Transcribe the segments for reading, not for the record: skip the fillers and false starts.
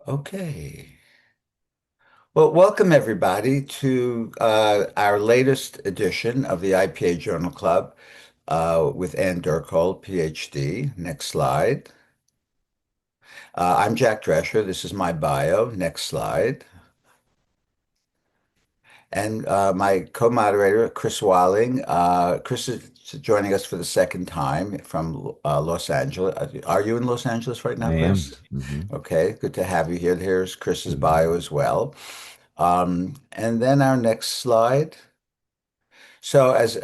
Okay. Well, welcome everybody to our latest edition of the IPA Journal Club with Ann Durkhold, PhD. Next slide. I'm Jack Drescher. This is my bio. Next slide. And my co-moderator, Chris Walling. Chris is joining us for the second time from Los Angeles. Are you in Los Angeles right now, I am. Chris? Okay, good to have you here. Here's Chris's bio as well. And then our next slide. So, as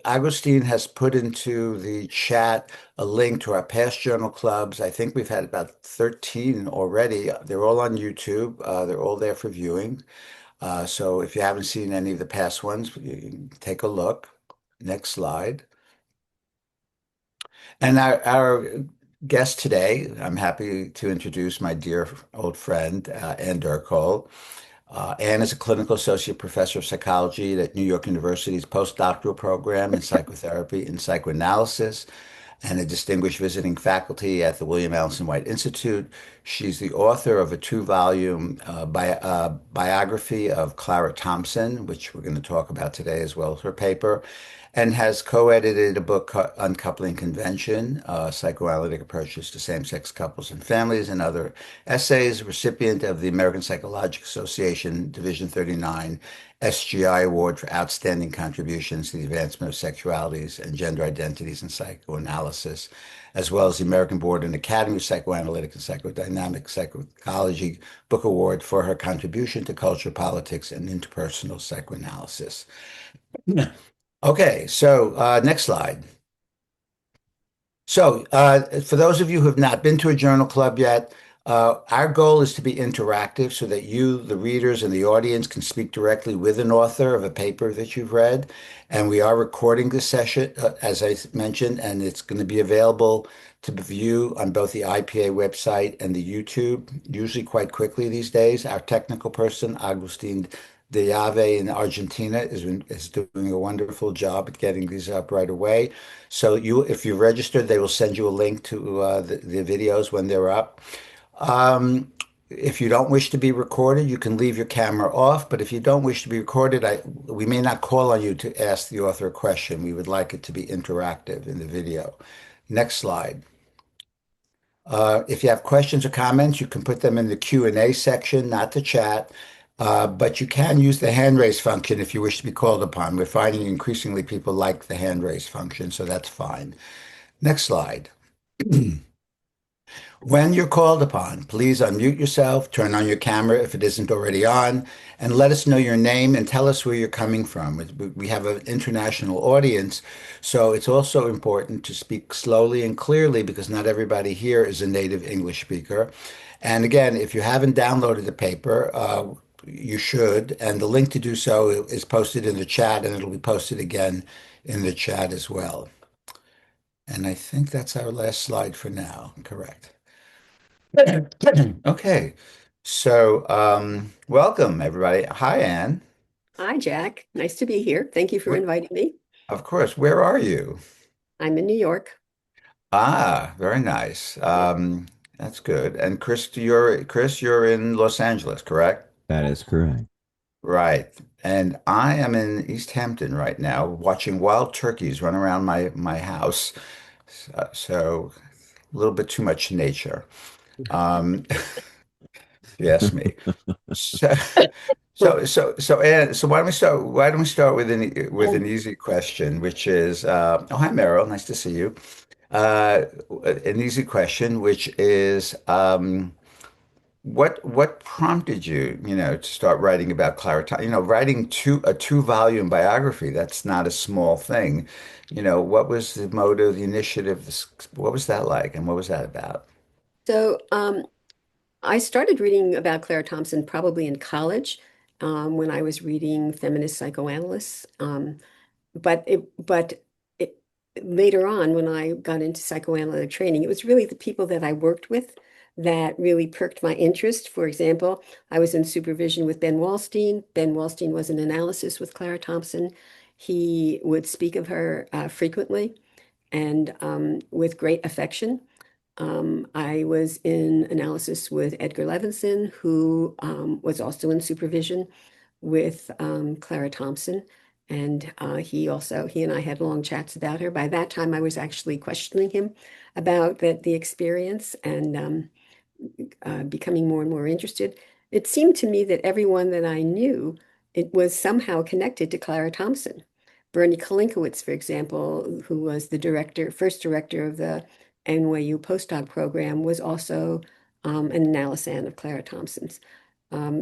Agustin has put into the chat a link to our past journal clubs, I think we've had about 13 already. They're all on YouTube. They're all there for viewing. So, if you haven't seen any of the past ones, you can take a look. Next slide. And our guest today, I'm happy to introduce my dear old friend, Ann Durkol. Anne is a clinical associate professor of psychology at New York University's postdoctoral program in psychotherapy and psychoanalysis, and a distinguished visiting faculty at the William Alison White Institute. She's the author of a two-volume biography of Clara Thompson, which we're going to talk about today, as well as her paper, and has co-edited a book, Uncoupling Convention, Psychoanalytic Approaches to Same-Sex Couples and Families, and other essays, recipient of the American Psychological Association Division 39 SGI Award for Outstanding Contributions to the Advancement of Sexualities and Gender Identities in Psychoanalysis, as well as the American Board and Academy of Psychoanalytic and Psychodynamic Psychology Book Award for her contribution to culture, politics, and interpersonal psychoanalysis. Okay, so next slide. So, for those of you who have not been to a journal club yet, our goal is to be interactive so that you, the readers, and the audience can speak directly with an author of a paper that you've read. And we are recording this session, as I mentioned, and it's going to be available to view on both the IPA website and the YouTube, usually quite quickly these days. Our technical person, Agustin De Ave in Argentina, is doing a wonderful job at getting these up right away. So if you're registered, they will send you a link to the videos when they're up. If you don't wish to be recorded, you can leave your camera off. But if you don't wish to be recorded, we may not call on you to ask the author a question. We would like it to be interactive in the video. Next slide. If you have questions or comments, you can put them in the Q&A section, not the chat. But you can use the hand raise function if you wish to be called upon. We're finding increasingly people like the hand raise function, so that's fine. Next slide. When you're called upon, please unmute yourself, turn on your camera if it isn't already on, and let us know your name and tell us where you're coming from. We have an international audience, so it's also important to speak slowly and clearly because not everybody here is a native English speaker. And again, if you haven't downloaded the paper, you should, and the link to do so is posted in the chat, and it'll be posted again in the chat as well. And I think that's our last slide for now, correct? Okay. So, welcome everybody. Hi, Anne. Hi, Jack. Nice to be here. Thank you for Wh- inviting me. Of course. Where are you? I'm in New York. Ah, very nice. Yeah. That's good. And Chris, you're in Los Angeles, correct? That is correct. Right. And I am in East Hampton right now, watching wild turkeys run around my house. So, a little bit too much nature, if you ask me. So, Ann, so why don't we start with an easy question, which is, oh, hi, Meryl, nice to see you. Uh, an easy question, which is, what prompted you, to start writing about Clara Thompson? Writing a two-volume biography, that's not a small thing. What was the motive, the initiative, what was that like, and what was that about? So, I started reading about Clara Thompson probably in college, when I was reading feminist psychoanalysts. But later on, when I got into psychoanalytic training, it was really the people that I worked with that really perked my interest. For example, I was in supervision with Ben Wallstein. Ben Wallstein was an analysis with Clara Thompson. He would speak of her frequently and with great affection. I was in analysis with Edgar Levinson, who was also in supervision with Clara Thompson. And he and I had long chats about her. By that time, I was actually questioning him about the experience and becoming more and more interested. It seemed to me that everyone that I knew, it was somehow connected to Clara Thompson. Bernie Kalinkowitz, for example, who was the first director of the NYU postdoc program, was also an analysand of Clara Thompson's.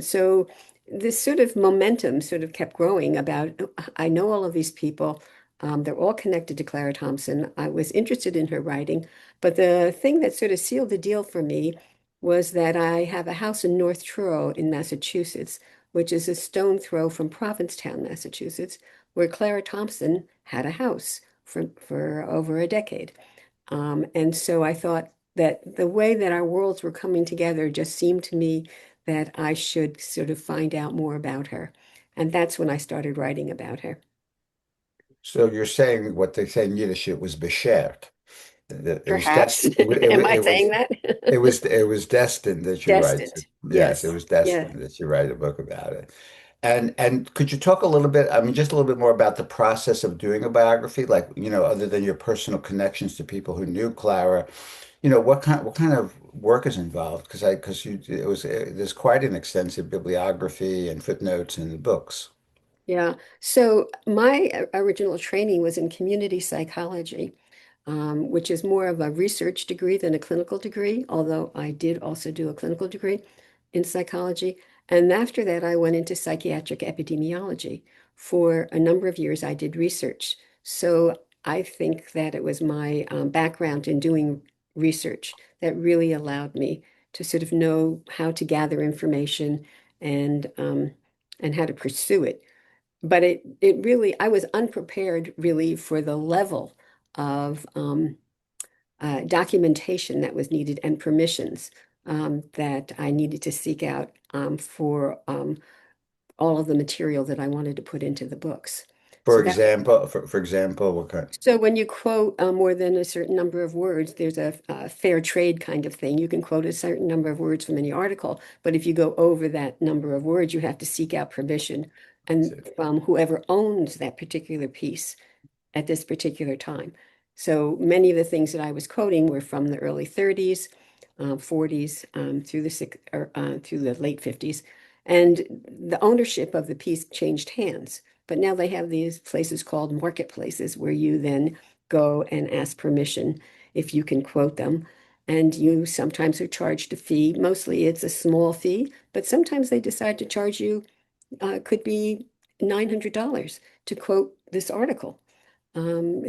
So this sort of momentum sort of kept growing about, I know all of these people. They're all connected to Clara Thompson. I was interested in her writing, but the thing that sort of sealed the deal for me was that I have a house in North Truro in Massachusetts, which is a stone throw from Provincetown, Massachusetts, where Clara Thompson had a house for over a decade. And so I thought that the way that our worlds were coming together just seemed to me that I should sort of find out more about her. And that's when I started writing about her. So you're saying what they say in Yiddish, it was beschert. It was Perhaps. Am I saying that? it was destined that you write. Destined. Yes, it Yes. was Yeah. destined that you write a book about it. And could you talk a little bit, I mean, just a little bit more about the process of doing a biography, like, other than your personal connections to people who knew Clara, what kind of work is involved? Because there's quite an extensive bibliography and footnotes in the books. Yeah. So my original training was in community psychology, which is more of a research degree than a clinical degree, although I did also do a clinical degree in psychology. And after that, I went into psychiatric epidemiology. For a number of years, I did research. So I think that it was my background in doing research that really allowed me to sort of know how to gather information and how to pursue it. But it really, I was unprepared really for the level of documentation that was needed and permissions that I needed to seek out for all of the material that I wanted to put into the books. For So that example, for example, what kind? so when you quote more than a certain number of words, there's a fair trade kind of thing. You can quote a certain number of words from any article, but if you go over that number of words, you have to seek out permission and from whoever owns that particular piece at this particular time. So many of the things that I was quoting were from the early 30s, 40s, through the late 50s. And the ownership of the piece changed hands. But now they have these places called marketplaces where you then go and ask permission if you can quote them. And you sometimes are charged a fee. Mostly it's a small fee, but sometimes they decide to charge you, could be $900 to quote this article. And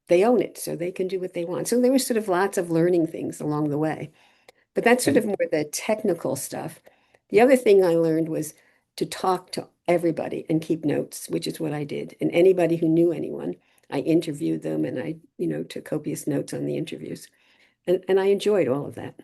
they own it, so they can do what they want. So there was sort of lots of learning things along the way. But that's sort of And more the technical stuff. The other thing I learned was to talk to everybody and keep notes, which is what I did. And anybody who knew anyone, I interviewed them and took copious notes on the interviews. And I enjoyed all of that.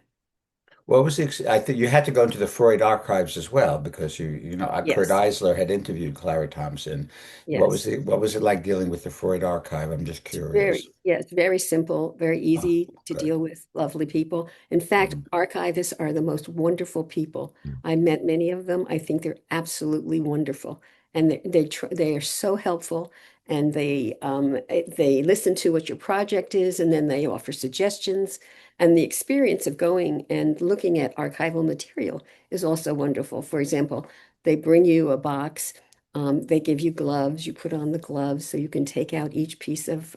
what was I think you had to go into the Freud archives as well because Kurt Yes, Eisler had interviewed Clara Thompson. yes. What was it like dealing with the Freud archive? I'm just curious. It's very simple, very Oh, easy to good. deal with, lovely people. In fact, Mhm. archivists are the most wonderful people. Mm. I met many of them. I think they're absolutely wonderful. And they are so helpful and they listen to what your project is and then they offer suggestions. And the experience of going and looking at archival material is also wonderful. For example, they bring you a box. They give you gloves, you put on the gloves so you can take out each piece of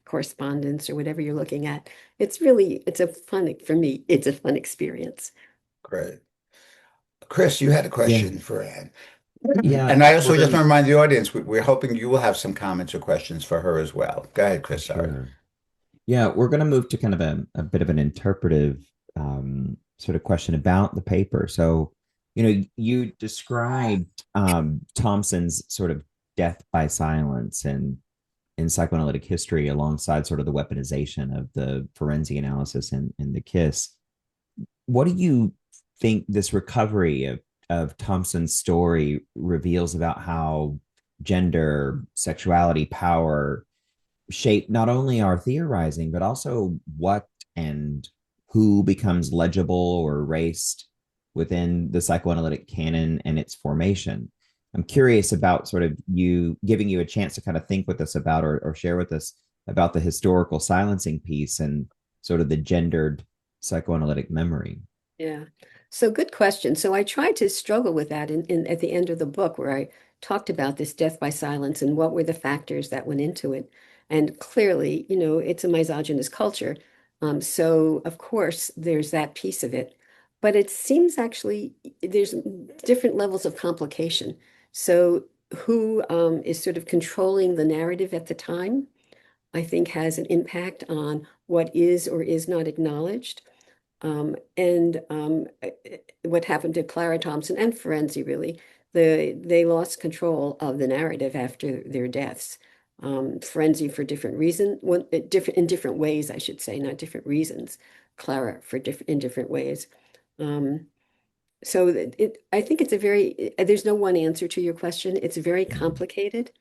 correspondence or whatever you're looking at. For me, it's a fun experience. Great. Chris, you had a Yeah, question for Anne. yeah, And I we're also just gonna want to remind the audience, we're hoping you will have some comments or questions for her as well. Go ahead, for Chris. Sorry. sure. Yeah, we're gonna move to kind of a bit of an interpretive sort of question about the paper. So, you described Thompson's sort of death by silence and in psychoanalytic history alongside sort of the weaponization of the Ferenczi analysis and the kiss. What do you think this recovery of Thompson's story reveals about how gender, sexuality, power shape not only our theorizing, but also what and who becomes legible or erased within the psychoanalytic canon and its formation. I'm curious about sort of you giving you a chance to kind of think with us about or share with us about the historical silencing piece and sort of the gendered psychoanalytic memory. Yeah. So good question. So I tried to struggle with that in at the end of the book where I talked about this death by silence and what were the factors that went into it. And clearly, it's a misogynist culture. So of course there's that piece of it. But it seems actually there's different levels of complication. So who is sort of controlling the narrative at the time, I think has an impact on what is or is not acknowledged. What happened to Clara Thompson and Ferenczi, really, they lost control of the narrative after their deaths. Ferenczi for different reasons, different in different ways, I should say, not different reasons. Clara for different in different ways. Um, I think it's a very, there's no one answer to your question. It's very complicated,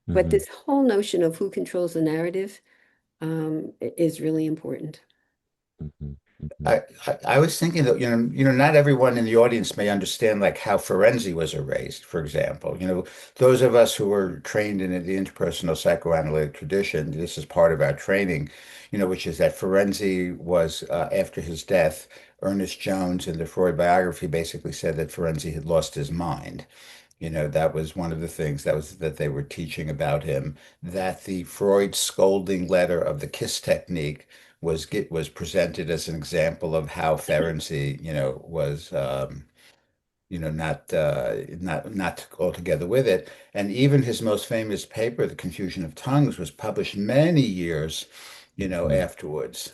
but Mm-hmm. this whole notion of who controls the narrative, is really important. Mm-hmm. Mm-hmm. I was thinking that, not everyone in the audience may understand like how Ferenczi was erased, for example. Those of us who were trained in the interpersonal psychoanalytic tradition, this is part of our training, which is that Ferenczi was, after his death, Ernest Jones in the Freud biography basically said that Ferenczi had lost his mind. That was one of the things that they were teaching about him, that the Freud scolding letter of the kiss technique was presented as an example of how Ferenczi, was not altogether with it. And even his most famous paper, The Confusion of Tongues, was published many years, Mm-hmm. afterwards.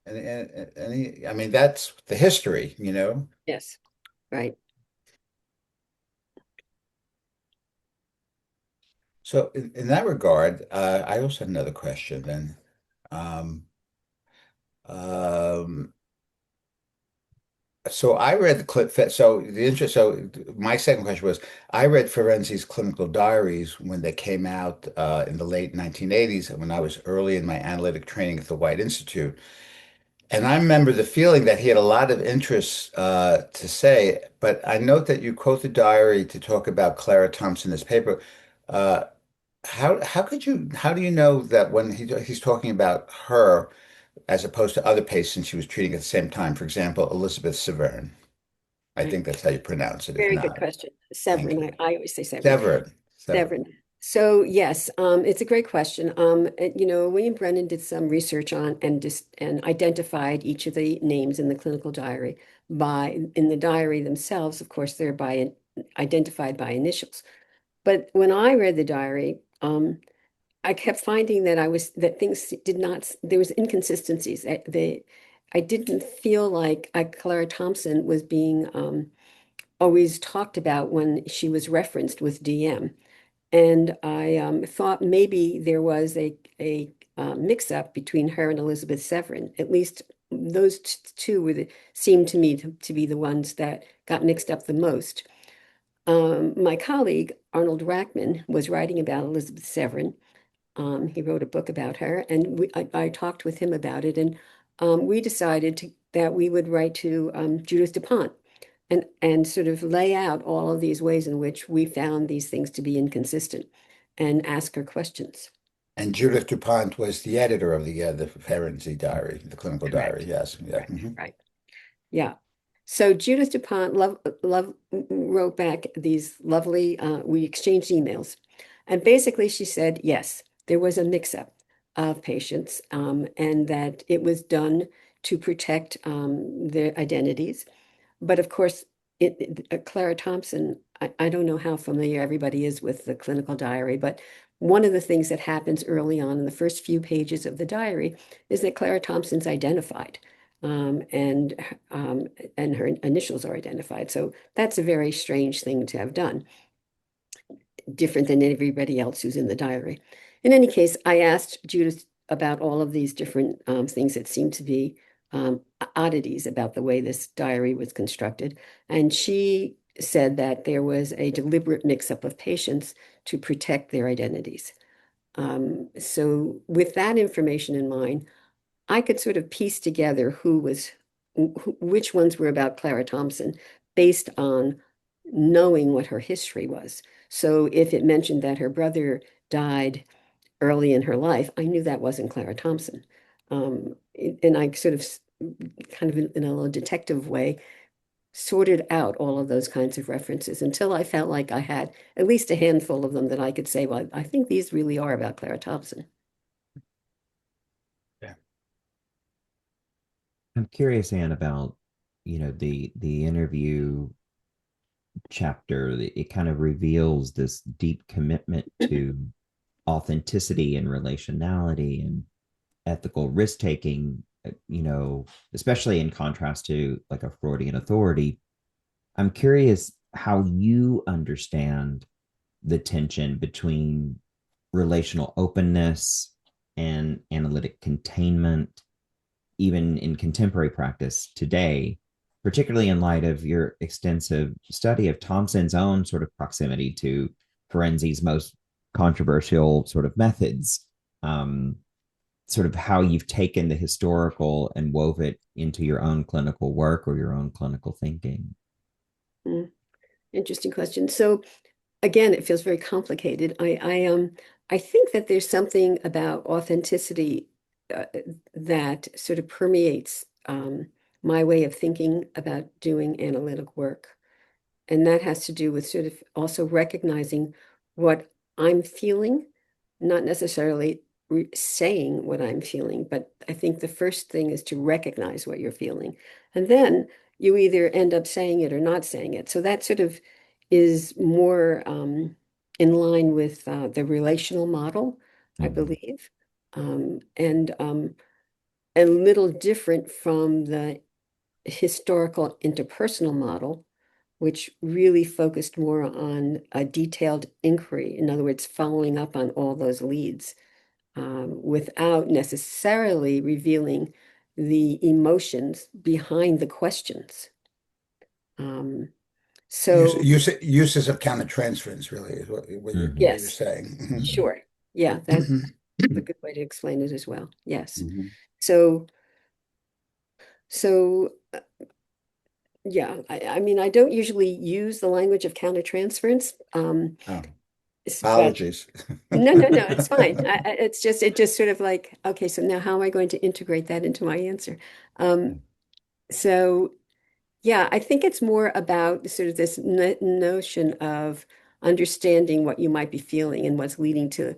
I mean, that's the history. Yes, right. So in that regard, I also have another question then. Um, um, so I read the clip. So the interest. So my second question was, I read Ferenczi's clinical diaries when they came out in the late 1980s, when I was early in my analytic training at the White Institute. And I remember the feeling that he had a lot of interest to say. But I note that you quote the diary to talk about Clara Thompson in this paper. Uh, how do you know that when he's talking about her as opposed to other patients he was treating at the same time? For example, Elizabeth Severn. I Right. think that's how you pronounce it. If Very good not, question. thank Severin, you. I always say Severin. Severn. Severn. Severin. So yes, it's a great question. William Brennan did some research on and identified each of the names in the clinical diary in the diary themselves. Of course, they're identified by initials. But when I read the diary, I kept finding that things did not, there was inconsistencies. I didn't feel like Clara Thompson was being always talked about when she was referenced with DM. And I thought maybe there was a mix-up between her and Elizabeth Severin. At least those two seemed to me to be the ones that got mixed up the most. My colleague, Arnold Rackman, was writing about Elizabeth Severin. He wrote a book about her, and I talked with him about it, and we decided that we would write to Judith DuPont and sort of lay out all of these ways in which we found these things to be inconsistent and ask her questions. And Judith DuPont was the editor of the Ferenczi diary, the clinical diary. Correct. Yes. Yeah. Correct. Right. Yeah. So Judith DuPont wrote back these lovely, we exchanged emails. And basically she said, yes, there was a mix-up of patients, and that it was done to protect their identities. But of course, Clara Thompson, I don't know how familiar everybody is with the clinical diary, but one of the things that happens early on in the first few pages of the diary is that Clara Thompson's identified, um, and um, and her initials are identified. So that's a very strange thing to have done, different than everybody else who's in the diary. In any case, I asked Judith about all of these different things that seemed to be oddities about the way this diary was constructed. And she said that there was a deliberate mix-up of patients to protect their identities. So with that information in mind, I could sort of piece together which ones were about Clara Thompson based on knowing what her history was. So if it mentioned that her brother died early in her life, I knew that wasn't Clara Thompson. And I sort of kind of in a little detective way sorted out all of those kinds of references until I felt like I had at least a handful of them that I could say, well, I think these really are about Clara Thompson. Yeah. I'm curious, Anne, about the interview chapter. It kind of reveals this deep commitment to authenticity and relationality and ethical risk taking. Especially in contrast to like a Freudian authority. I'm curious how you understand the tension between relational openness and analytic containment, even in contemporary practice today, particularly in light of your extensive study of Thompson's own sort of proximity to Ferenczi's most controversial sort of methods, sort of how you've taken the historical and wove it into your own clinical work or your own clinical thinking. Interesting question. So again, it feels very complicated. I think that there's something about authenticity that sort of permeates my way of thinking about doing analytic work. And that has to do with sort of also recognizing what I'm feeling, not necessarily saying what I'm feeling, but I think the first thing is to recognize what you're feeling. And then you either end up saying it or not saying it. So that sort of is more in line with the relational model, I Mhm. believe, and a little different from the historical interpersonal model, which really focused more on a detailed inquiry. In other words, following up on all those leads without necessarily revealing the emotions behind the questions. Um, so, Uses of countertransference really is what you're yes, saying. sure. Yeah, that's Mhm. a good way to explain it as well. Yes. Mhm. So, so yeah, I mean, I don't usually use the language of countertransference, Oh, but apologies. no, it's fine. It just sort of like, okay, so now how am I going to integrate that into my answer? So yeah, I think it's more about sort of this notion of understanding what you might be feeling and what's leading to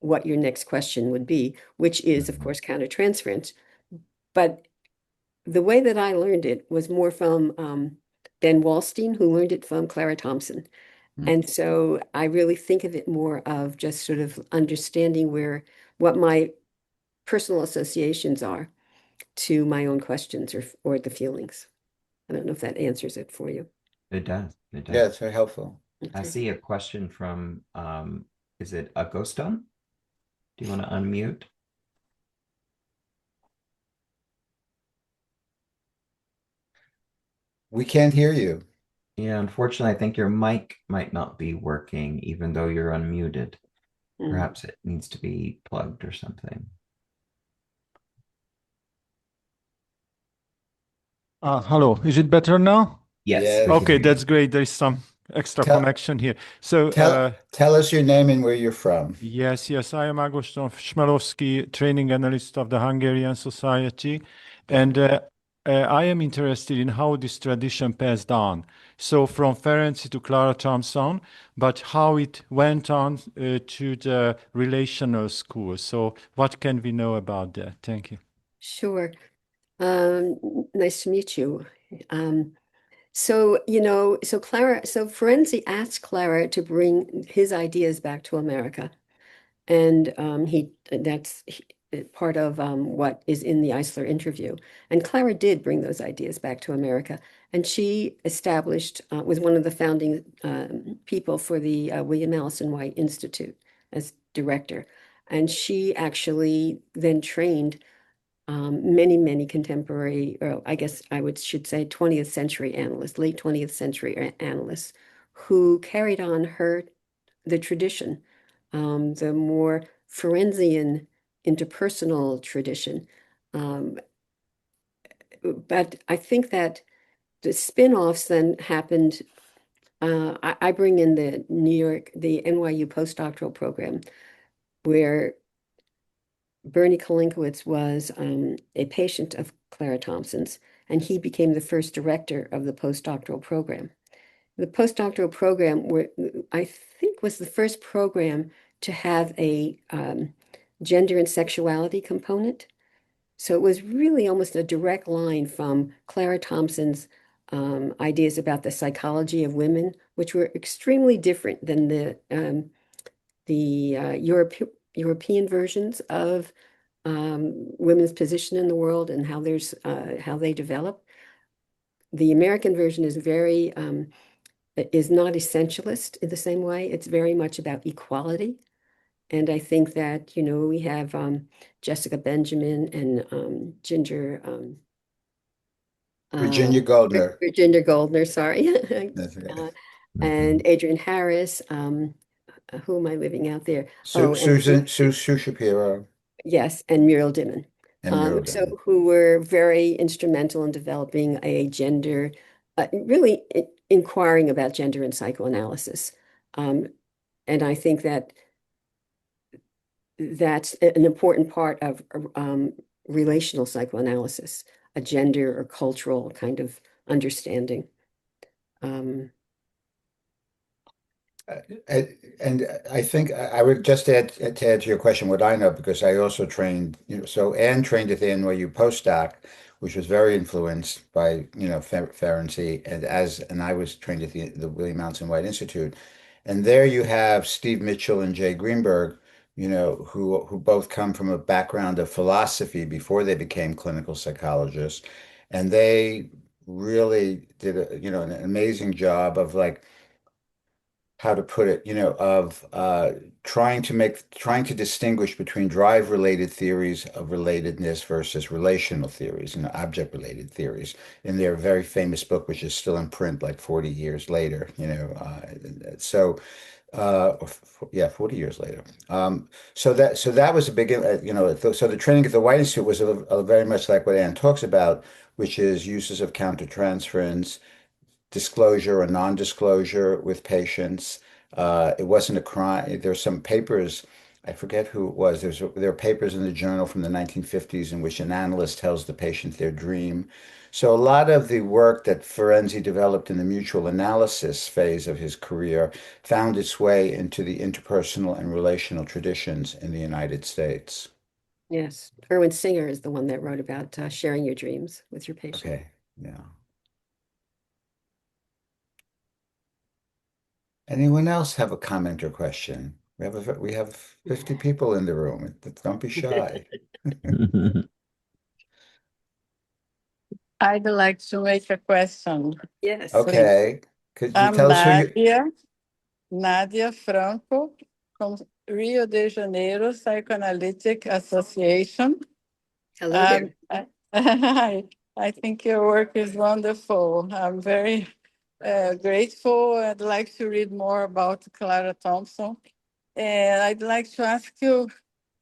what your next question would be, which is, of Mhm. course, countertransference. But the way that I learned it was more from Ben Wallstein, who learned it from Clara Thompson. And so I really think of it more of just sort of understanding what my personal associations are to my own questions or the feelings. I don't know if that answers it for you. It does. It Yeah, does. it's very helpful. I Okay. see a question from, is it Agoston? Do you want to unmute? We can't hear you. Yeah, unfortunately, I think your mic might not be working, even though you're unmuted. Mm. Perhaps it needs to be plugged or something. Hello, is it better now? Yes, we Yes. can Okay, hear you. that's great. There's some extra Tell connection here. So, tell us your name and where you're from. yes, I am Agoston Szmelowski, training analyst of the Hungarian Society, and I am interested in how this tradition passed on. So, from Ferenczi to Clara Thompson, but how it went on to the relational school. So, what can we know about that? Thank you. Sure. Um, Nice to meet you. Um, so Ferenczi asked Clara to bring his ideas back to America. And part of what is in the Eisler interview. And Clara did bring those ideas back to America. And she was one of the founding people for the William Allison White Institute as director. And she actually then trained many contemporary, or I guess should say 20th century analysts, late 20th century analysts who carried on the tradition, the more Ferencian interpersonal tradition. But I think that the spin-offs then happened. I bring in the NYU postdoctoral program, where Bernie Kalinkowitz was a patient of Clara Thompson's, and he became the first director of the postdoctoral program. The postdoctoral program, I think, was the first program to have a gender and sexuality component. So it was really almost a direct line from Clara Thompson's ideas about the psychology of women, which were extremely different than the European versions of women's position in the world and how they develop. The American version is is not essentialist in the same way. It's very much about equality. And I think that, we have Jessica Benjamin and Virginia Goldner. Virginia Goldner, sorry. That's right. And Adrian Harris. Who am I living out there? Sue Shapiro. Yes, and Muriel Dimon. And Muriel Dimon. Who were very instrumental in developing really inquiring about gender and psychoanalysis. And I think that that's an important part of relational psychoanalysis, a gender or cultural kind of understanding. And I think I would just add to your question what I know, because I also trained, so Anne trained at the NYU postdoc, which was very influenced by, Ferenczi, and I was trained at the William Mountain White Institute. And there you have Steve Mitchell and Jay Greenberg, who both come from a background of philosophy before they became clinical psychologists. And they really did an amazing job of, like, how to put it, of trying to distinguish between drive-related theories of relatedness versus relational theories, object-related theories, in their very famous book, which is still in print like 40 years later, so yeah, 40 years later. So that was a big, so the training at the White Institute was very much like what Anne talks about, which is uses of countertransference, disclosure or non-disclosure with patients. It wasn't a crime. There's some papers, I forget who it was. There are papers in the journal from the 1950s in which an analyst tells the patient their dream. So a lot of the work that Ferenczi developed in the mutual analysis phase of his career found its way into the interpersonal and relational traditions in the United States. Yes. Erwin Singer is the one that wrote about sharing your dreams with your patient. Okay, yeah. Anyone else have a comment or question? We have 50 people in the room. Don't be shy. I'd like to make a question. Yes. Okay. Could you I'm tell us Nadia Franco from Rio de Janeiro Psychoanalytic Association. Hello there. I think your work is wonderful. I'm very grateful. I'd like to read more about Clara Thompson. And I'd like to ask you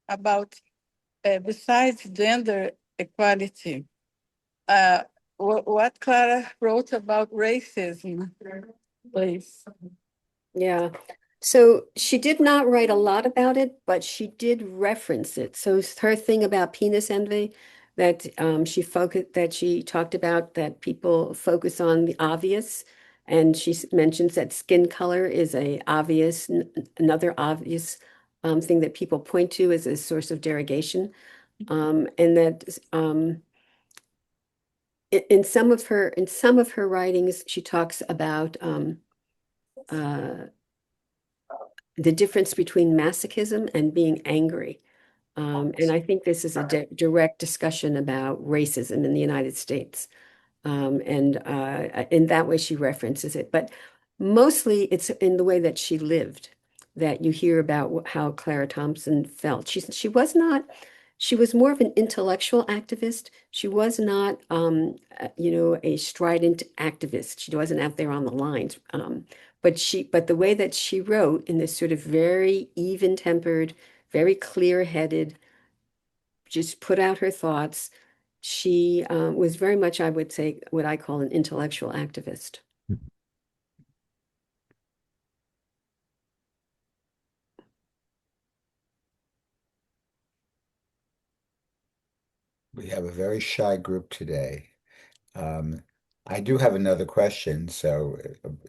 about, besides gender equality, what Clara wrote about racism, please. Yeah. So she did not write a lot about it, but she did reference it. So her thing about penis envy that she talked about, that people focus on the obvious, and she mentions that skin color is another obvious thing that people point to as a source of derogation, and that in some of her writings she talks about the difference between masochism and being angry. And I think this is a direct discussion about racism in the United States. And in that way, she references it. But mostly it's in the way that she lived that you hear about how Clara Thompson felt. She was more of an intellectual activist. She was not, a strident activist. She wasn't out there on the lines. But the way that she wrote in this sort of very even-tempered, very clear-headed, just put out her thoughts. She was very much, I would say, what I call an intellectual activist. We have a very shy group today. Um, I do have another question, so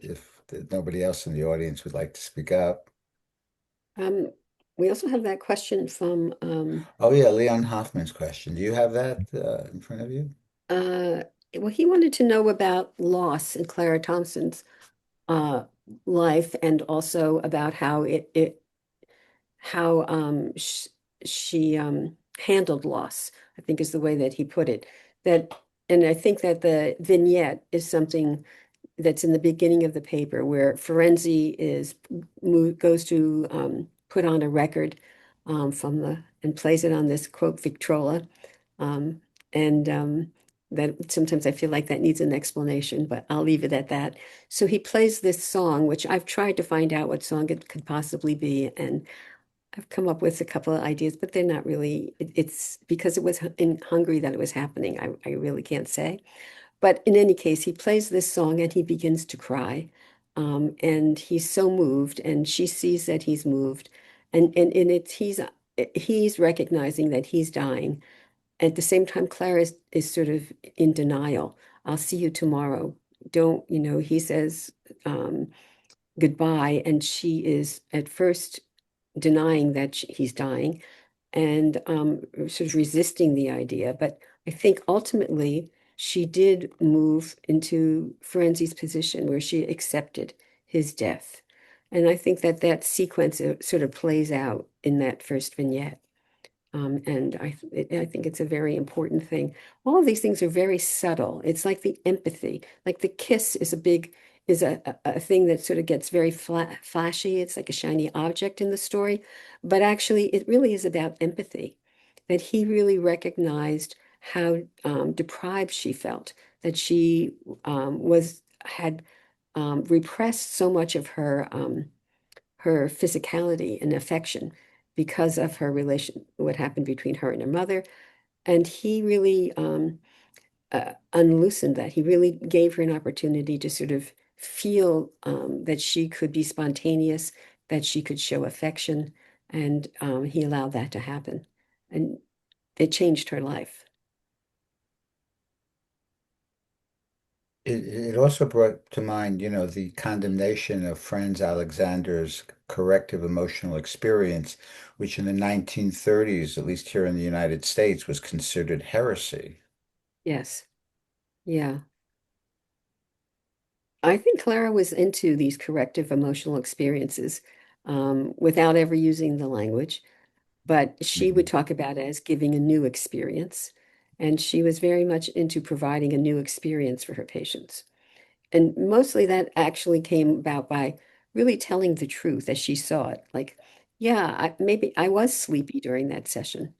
if nobody else in the audience would like to speak up. Um, we also have that question from Oh yeah, Leon Hoffman's question. Do you have that in front of you? well, he wanted to know about loss in Clara Thompson's uh, life, and also about how how she handled loss, I think is the way that he put it. That, and I think that the vignette is something that's in the beginning of the paper, where Ferenczi goes to put on a record from the and plays it on this quote Victrola, um, and that sometimes I feel like that needs an explanation, but I'll leave it at that. So he plays this song, which I've tried to find out what song it could possibly be, and I've come up with a couple of ideas, but they're not really. It's because it was in Hungary that it was happening. I really can't say. But in any case, he plays this song and he begins to cry. And he's so moved, and she sees that he's moved. And he's recognizing that he's dying. At the same time, Clara is sort of in denial. I'll see you tomorrow. Don't, he says goodbye, and she is at first denying that he's dying, and sort of resisting the idea. But I think ultimately she did move into Ferenczi's position, where she accepted his death. And I think that that sequence sort of plays out in that first vignette. And I think it's a very important thing. All of these things are very subtle. It's like the empathy, like the kiss is a thing that sort of gets very flashy. It's like a shiny object in the story, but actually it really is about empathy, that he really recognized how deprived she felt, that she had repressed so much of her physicality and affection because of her relation, what happened between her and her mother. And he really unloosened that. He really gave her an opportunity to sort of feel that she could be spontaneous, that she could show affection. And he allowed that to happen. And it changed her life. It also brought to mind, the condemnation of Franz Alexander's corrective emotional experience, which in the 1930s, at least here in the United States, was considered heresy. Yes. Yeah. I think Clara was into these corrective emotional experiences without ever using the language, but she would Mhm. talk about it as giving a new experience. And she was very much into providing a new experience for her patients. And mostly that actually came about by really telling the truth as she saw it. Like, yeah, maybe I was sleepy during that session.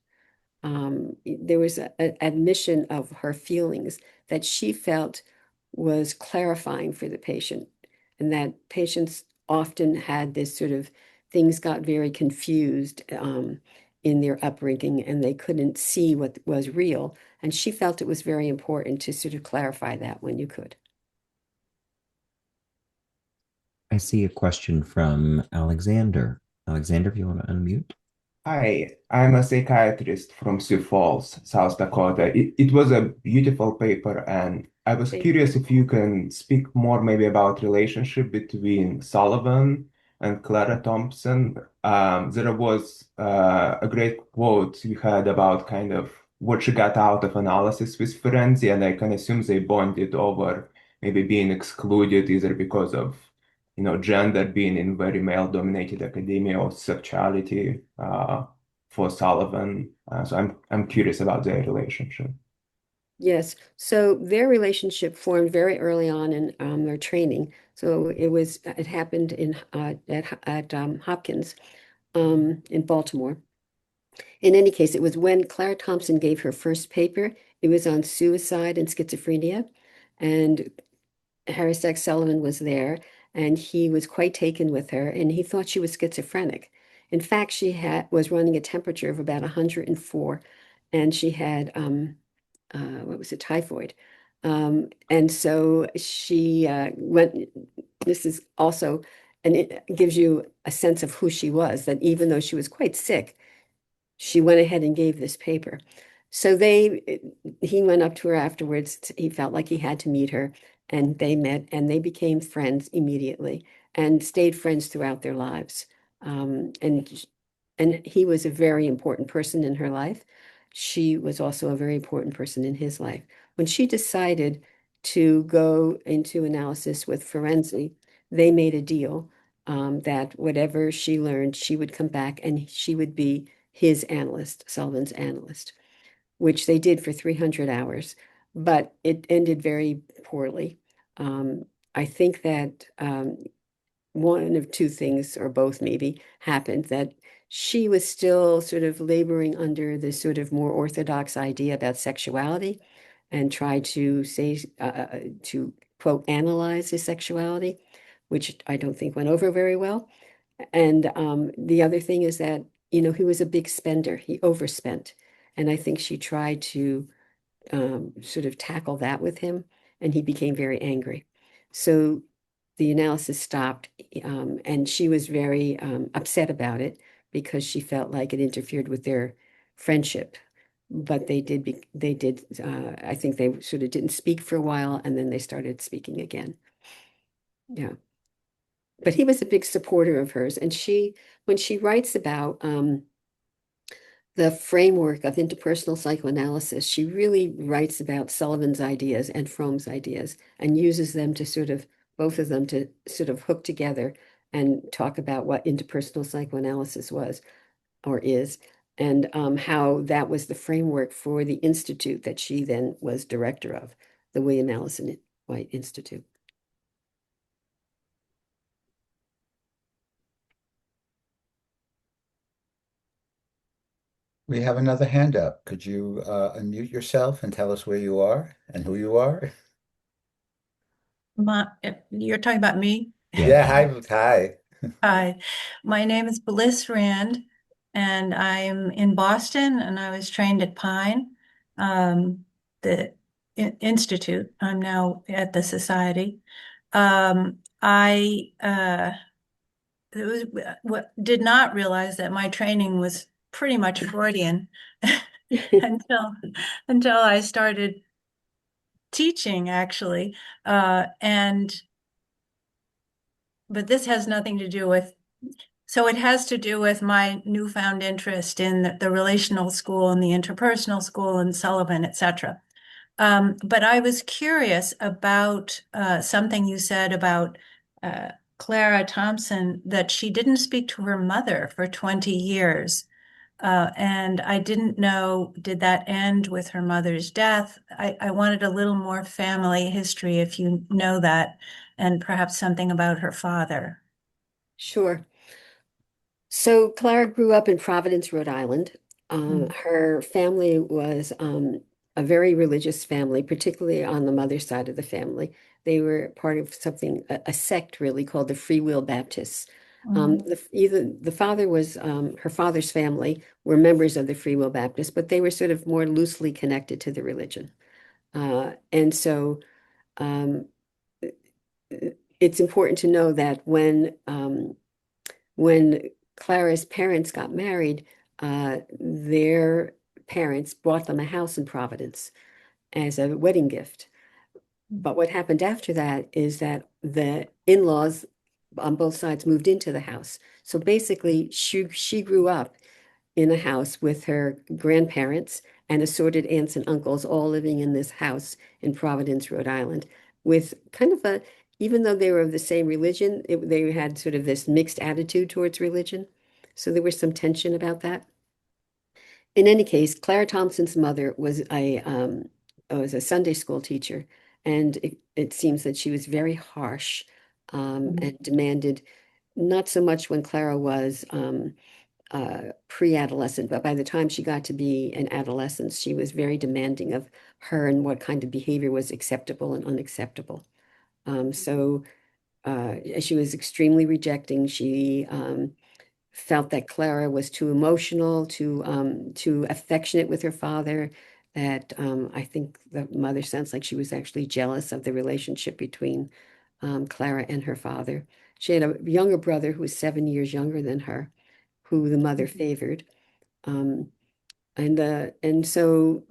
There was an admission of her feelings that she felt was clarifying for the patient, and that patients often had this sort of things got very confused in their upbringing, and they couldn't see what was real. And she felt it was very important to sort of clarify that when you could. I see a question from Alexander. Alexander, if you want to unmute. Hi, I'm a psychiatrist from Sioux Falls, South Dakota. It was a beautiful paper, and I was Thank curious you. if you can speak more maybe about relationship between Sullivan and Clara Thompson. There was a great quote you had about kind of what she got out of analysis with Ferenczi, and I can assume they bonded over maybe being excluded either because of gender being in very male-dominated academia or sexuality for Sullivan. So I'm curious about their relationship. Yes. So their relationship formed very early on in their training. So it happened at Hopkins in Baltimore. In any case, it was when Clara Thompson gave her first paper. It was on suicide and schizophrenia, and Harris X. Sullivan was there, and he was quite taken with her, and he thought she was schizophrenic. In fact, she was running a temperature of about 104, and she had what was it, typhoid. And so she went. This is also, and it gives you a sense of who she was, that even though she was quite sick, she went ahead and gave this paper. So he went up to her afterwards. He felt like he had to meet her, and they met and they became friends immediately and stayed friends throughout their lives. And he was a very important person in her life. She was also a very important person in his life. When she decided to go into analysis with Ferenczi, they made a deal that whatever she learned, she would come back and she would be his analyst, Sullivan's analyst, which they did for 300 hours, but it ended very poorly. I think that one of two things, or both maybe, happened, that she was still sort of laboring under this sort of more orthodox idea about sexuality and tried to say, to quote, analyze his sexuality, which I don't think went over very well. And the other thing is that, he was a big spender. He overspent. And I think she tried to sort of tackle that with him, and he became very angry. So the analysis stopped, and she was very upset about it because she felt like it interfered with their friendship. But I think they sort of didn't speak for a while, and then they started speaking again. Yeah. But he was a big supporter of hers. And when she writes about the framework of interpersonal psychoanalysis, she really writes about Sullivan's ideas and Fromm's ideas and uses them to both of them to sort of hook together and talk about what interpersonal psychoanalysis was or is, and how that was the framework for the institute that she then was director of, the William Allison White Institute. We have another hand up. Could you unmute yourself and tell us where you are and who you are? You're talking about me? Yeah, hi, hi. Hi, my name is Bliss Rand, and I'm in Boston, and I was trained at Pine, the Institute. I'm now at the Society. I did not realize that my training was pretty much Freudian until I started teaching, actually, but this has nothing to do with. So it has to do with my newfound interest in the relational school and the interpersonal school and Sullivan, etc. But I was curious about something you said about Clara Thompson, that she didn't speak to her mother for 20 years. And I didn't know, did that end with her mother's death? I wanted a little more family history, if you know that, and perhaps something about her father. Sure. So Clara grew up in Providence, Rhode Island. Her family was a very religious family, particularly on the mother's side of the family. They were part of a sect really, called the Free Will Baptists. The father was, her father's family were members of the Free Will Baptists, but they were sort of more loosely connected to the religion. And so it's important to know that when Clara's parents got married, their parents bought them a house in Providence as a wedding gift. But what happened after that is that the in-laws on both sides moved into the house. So basically, she grew up in a house with her grandparents and assorted aunts and uncles, all living in this house in Providence, Rhode Island, with kind of even though they were of the same religion, they had sort of this mixed attitude towards religion. So there was some tension about that. In any case, Clara Thompson's mother was a Sunday school teacher, and it seems that she was very harsh and demanded, not so much when Clara was pre-adolescent, but by the time she got to be an adolescent, she was very demanding of her and what kind of behavior was acceptable and unacceptable. So she was extremely rejecting. She felt that Clara was too emotional, too affectionate with her father. That I think the mother sounds like she was actually jealous of the relationship between Clara and her father. She had a younger brother who was 7 years younger than her, who the mother favored. Um, and so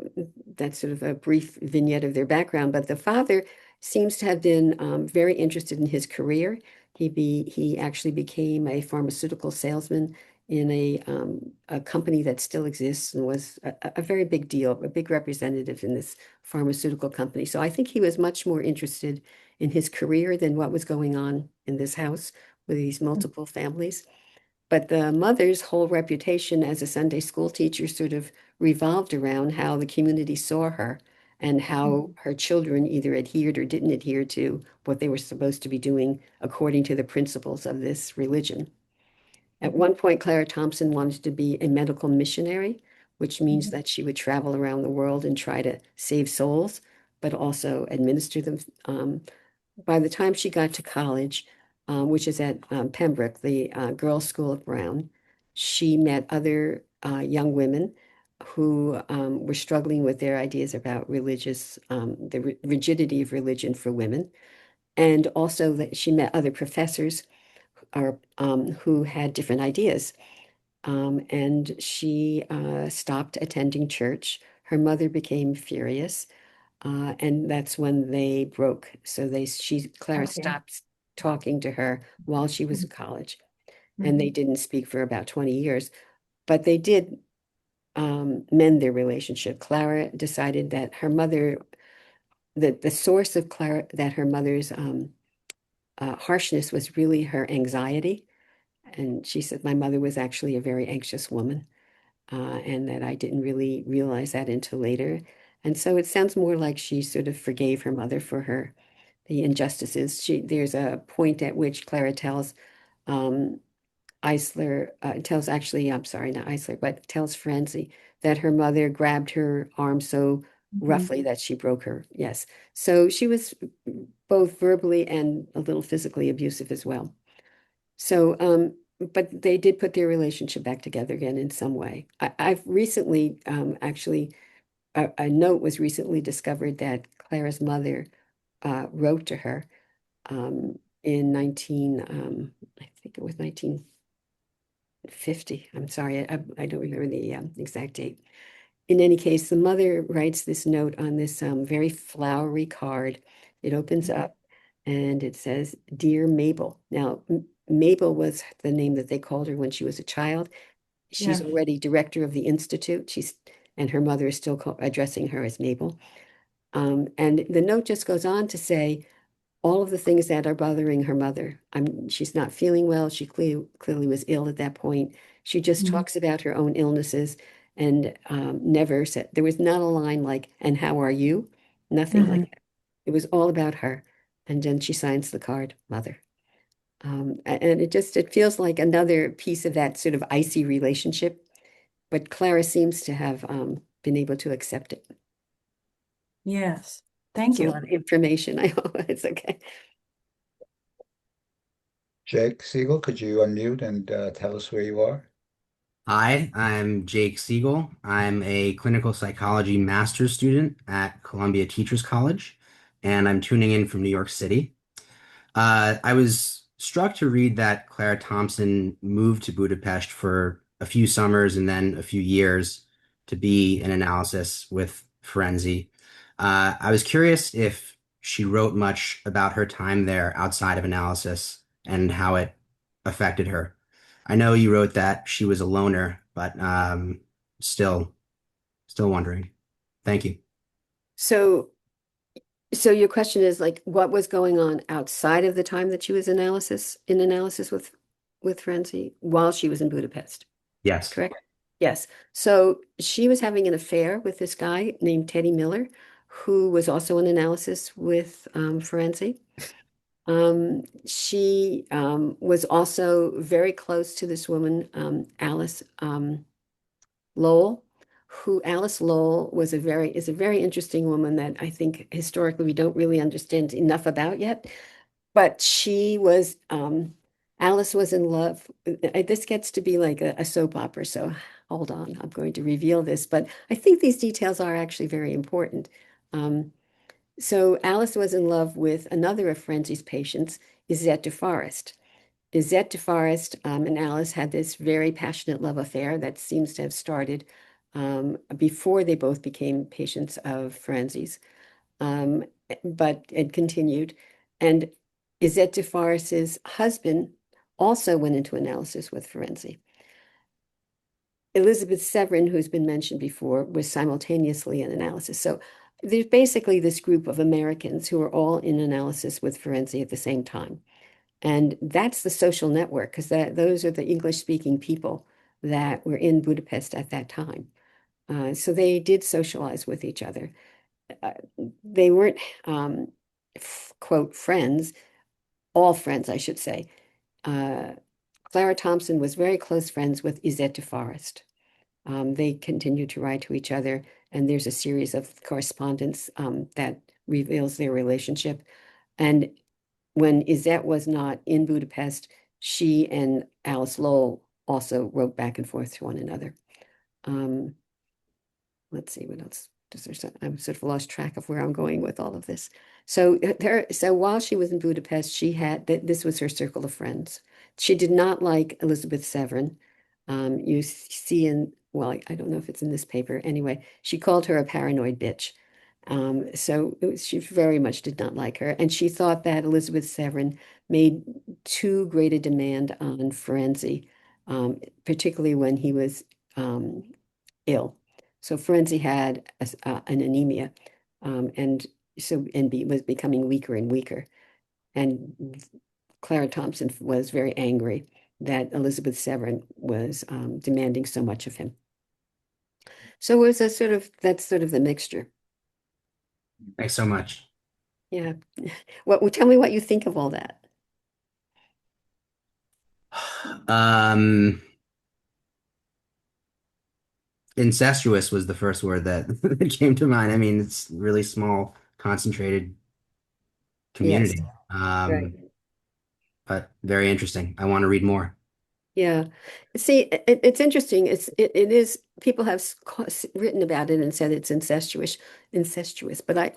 that's sort of a brief vignette of their background. But the father seems to have been very interested in his career. He actually became a pharmaceutical salesman in a company that still exists and was a very big deal, a big representative in this pharmaceutical company. So I think he was much more interested in his career than what was going on in this house with these multiple families. But the mother's whole reputation as a Sunday school teacher sort of revolved around how the community saw her and how her children either adhered or didn't adhere to what they were supposed to be doing according to the principles of this religion. At one point, Clara Thompson wanted to be a medical missionary, which means that she would travel around the world and try to save souls, but also administer them. By the time she got to college, which is at Pembroke, the Girls' School of Brown, she met other young women who were struggling with their ideas about the rigidity of religion for women. And also that she met other professors who had different ideas. And she stopped attending church. Her mother became furious. And that's when they broke. So Clara Okay. stopped talking to her while she was in college, and they didn't speak for about 20 years. But they did mend their relationship. Clara decided that her mother, the source of her mother's harshness was really her anxiety. And she said, my mother was actually a very anxious woman, and that I didn't really realize that until later. And so it sounds more like she sort of forgave her mother for the injustices. There's a point at which Clara tells tells actually, I'm sorry, not Eisler, but tells Ferenczi that her mother grabbed her arm so roughly that she broke her. Yes. So she was both verbally and a little physically abusive as well. So, but they did put their relationship back together again in some way. I've recently, actually, a note was recently discovered that Clara's mother wrote to her in I think it was 1950. I'm sorry, I don't remember the exact date. In any case, the mother writes this note on this very flowery card. It opens up and it says, Dear Mabel. Now, Mabel was the name that they called her when she was a child. She's Yeah. already director of the institute. And her mother is still addressing her as Mabel. And the note just goes on to say all of the things that are bothering her mother. She's not feeling well. She clearly was ill at that point. She just talks about her own illnesses and never said, there was not a line like, and how are you? Nothing like that. It was all about her. And then she signs the card, mother. And it feels like another piece of that sort of icy relationship. But Clara seems to have been able to accept it. Yes. Thank It's a you. lot of information. I hope it's okay. Jake Siegel, could you unmute and tell us where you are? Hi, I'm Jake Siegel. I'm a clinical psychology master's student at Columbia Teachers College, and I'm tuning in from New York City. I was struck to read that Clara Thompson moved to Budapest for a few summers and then a few years to be an analysis with Ferenczi. I was curious if she wrote much about her time there outside of analysis and how it affected her. I know you wrote that she was a loner, but still, still wondering. Thank you. So your question is like, what was going on outside of the time that she was in analysis with Ferenczi while she was in Budapest, Yes. correct? Yes. So she was having an affair with this guy named Teddy Miller, who was also in analysis with Ferenczi. She was also very close to this woman, Alice Lowell, who Alice Lowell is a very interesting woman that I think historically we don't really understand enough about yet. But she was Alice was in love. This gets to be like a soap opera, so hold on, I'm going to reveal this, but I think these details are actually very important. So Alice was in love with another of Ferenczi's patients, Izette de Forest. Izette de Forest and Alice had this very passionate love affair that seems to have started before they both became patients of Ferenczi's, but it continued. And Izette de Forest's husband also went into analysis with Ferenczi. Elizabeth Severin, who's been mentioned before, was simultaneously in analysis. So there's basically this group of Americans who are all in analysis with Ferenczi at the same time. And that's the social network, because those are the English-speaking people that were in Budapest at that time. So they did socialize with each other. They weren't, quote, friends, all friends, I should say. Clara Thompson was very close friends with Izette de Forest. They continued to write to each other, and there's a series of correspondence that reveals their relationship. And when Izette was not in Budapest, she and Alice Lowell also wrote back and forth to one another. Let's see what else. I'm sort of lost track of where I'm going with all of this. So while she was in Budapest, she had this was her circle of friends. She did not like Elizabeth Severin. You see well, I don't know if it's in this paper. Anyway, she called her a paranoid bitch. She very much did not like her. And she thought that Elizabeth Severin made too great a demand on Ferenczi, particularly when he was ill. So Ferenczi had an anemia, and was becoming weaker and weaker. And Clara Thompson was very angry that Elizabeth Severin was demanding so much of him. So it was that's sort of the mixture. Thanks so much. Yeah. Tell me what you think of all that. Incestuous was the first word that, that came to mind. I mean, it's really small, concentrated community. Yes, right. But very interesting. I want to read more. Yeah. See, it's interesting. It is, people have written about it and said it's incestuous, but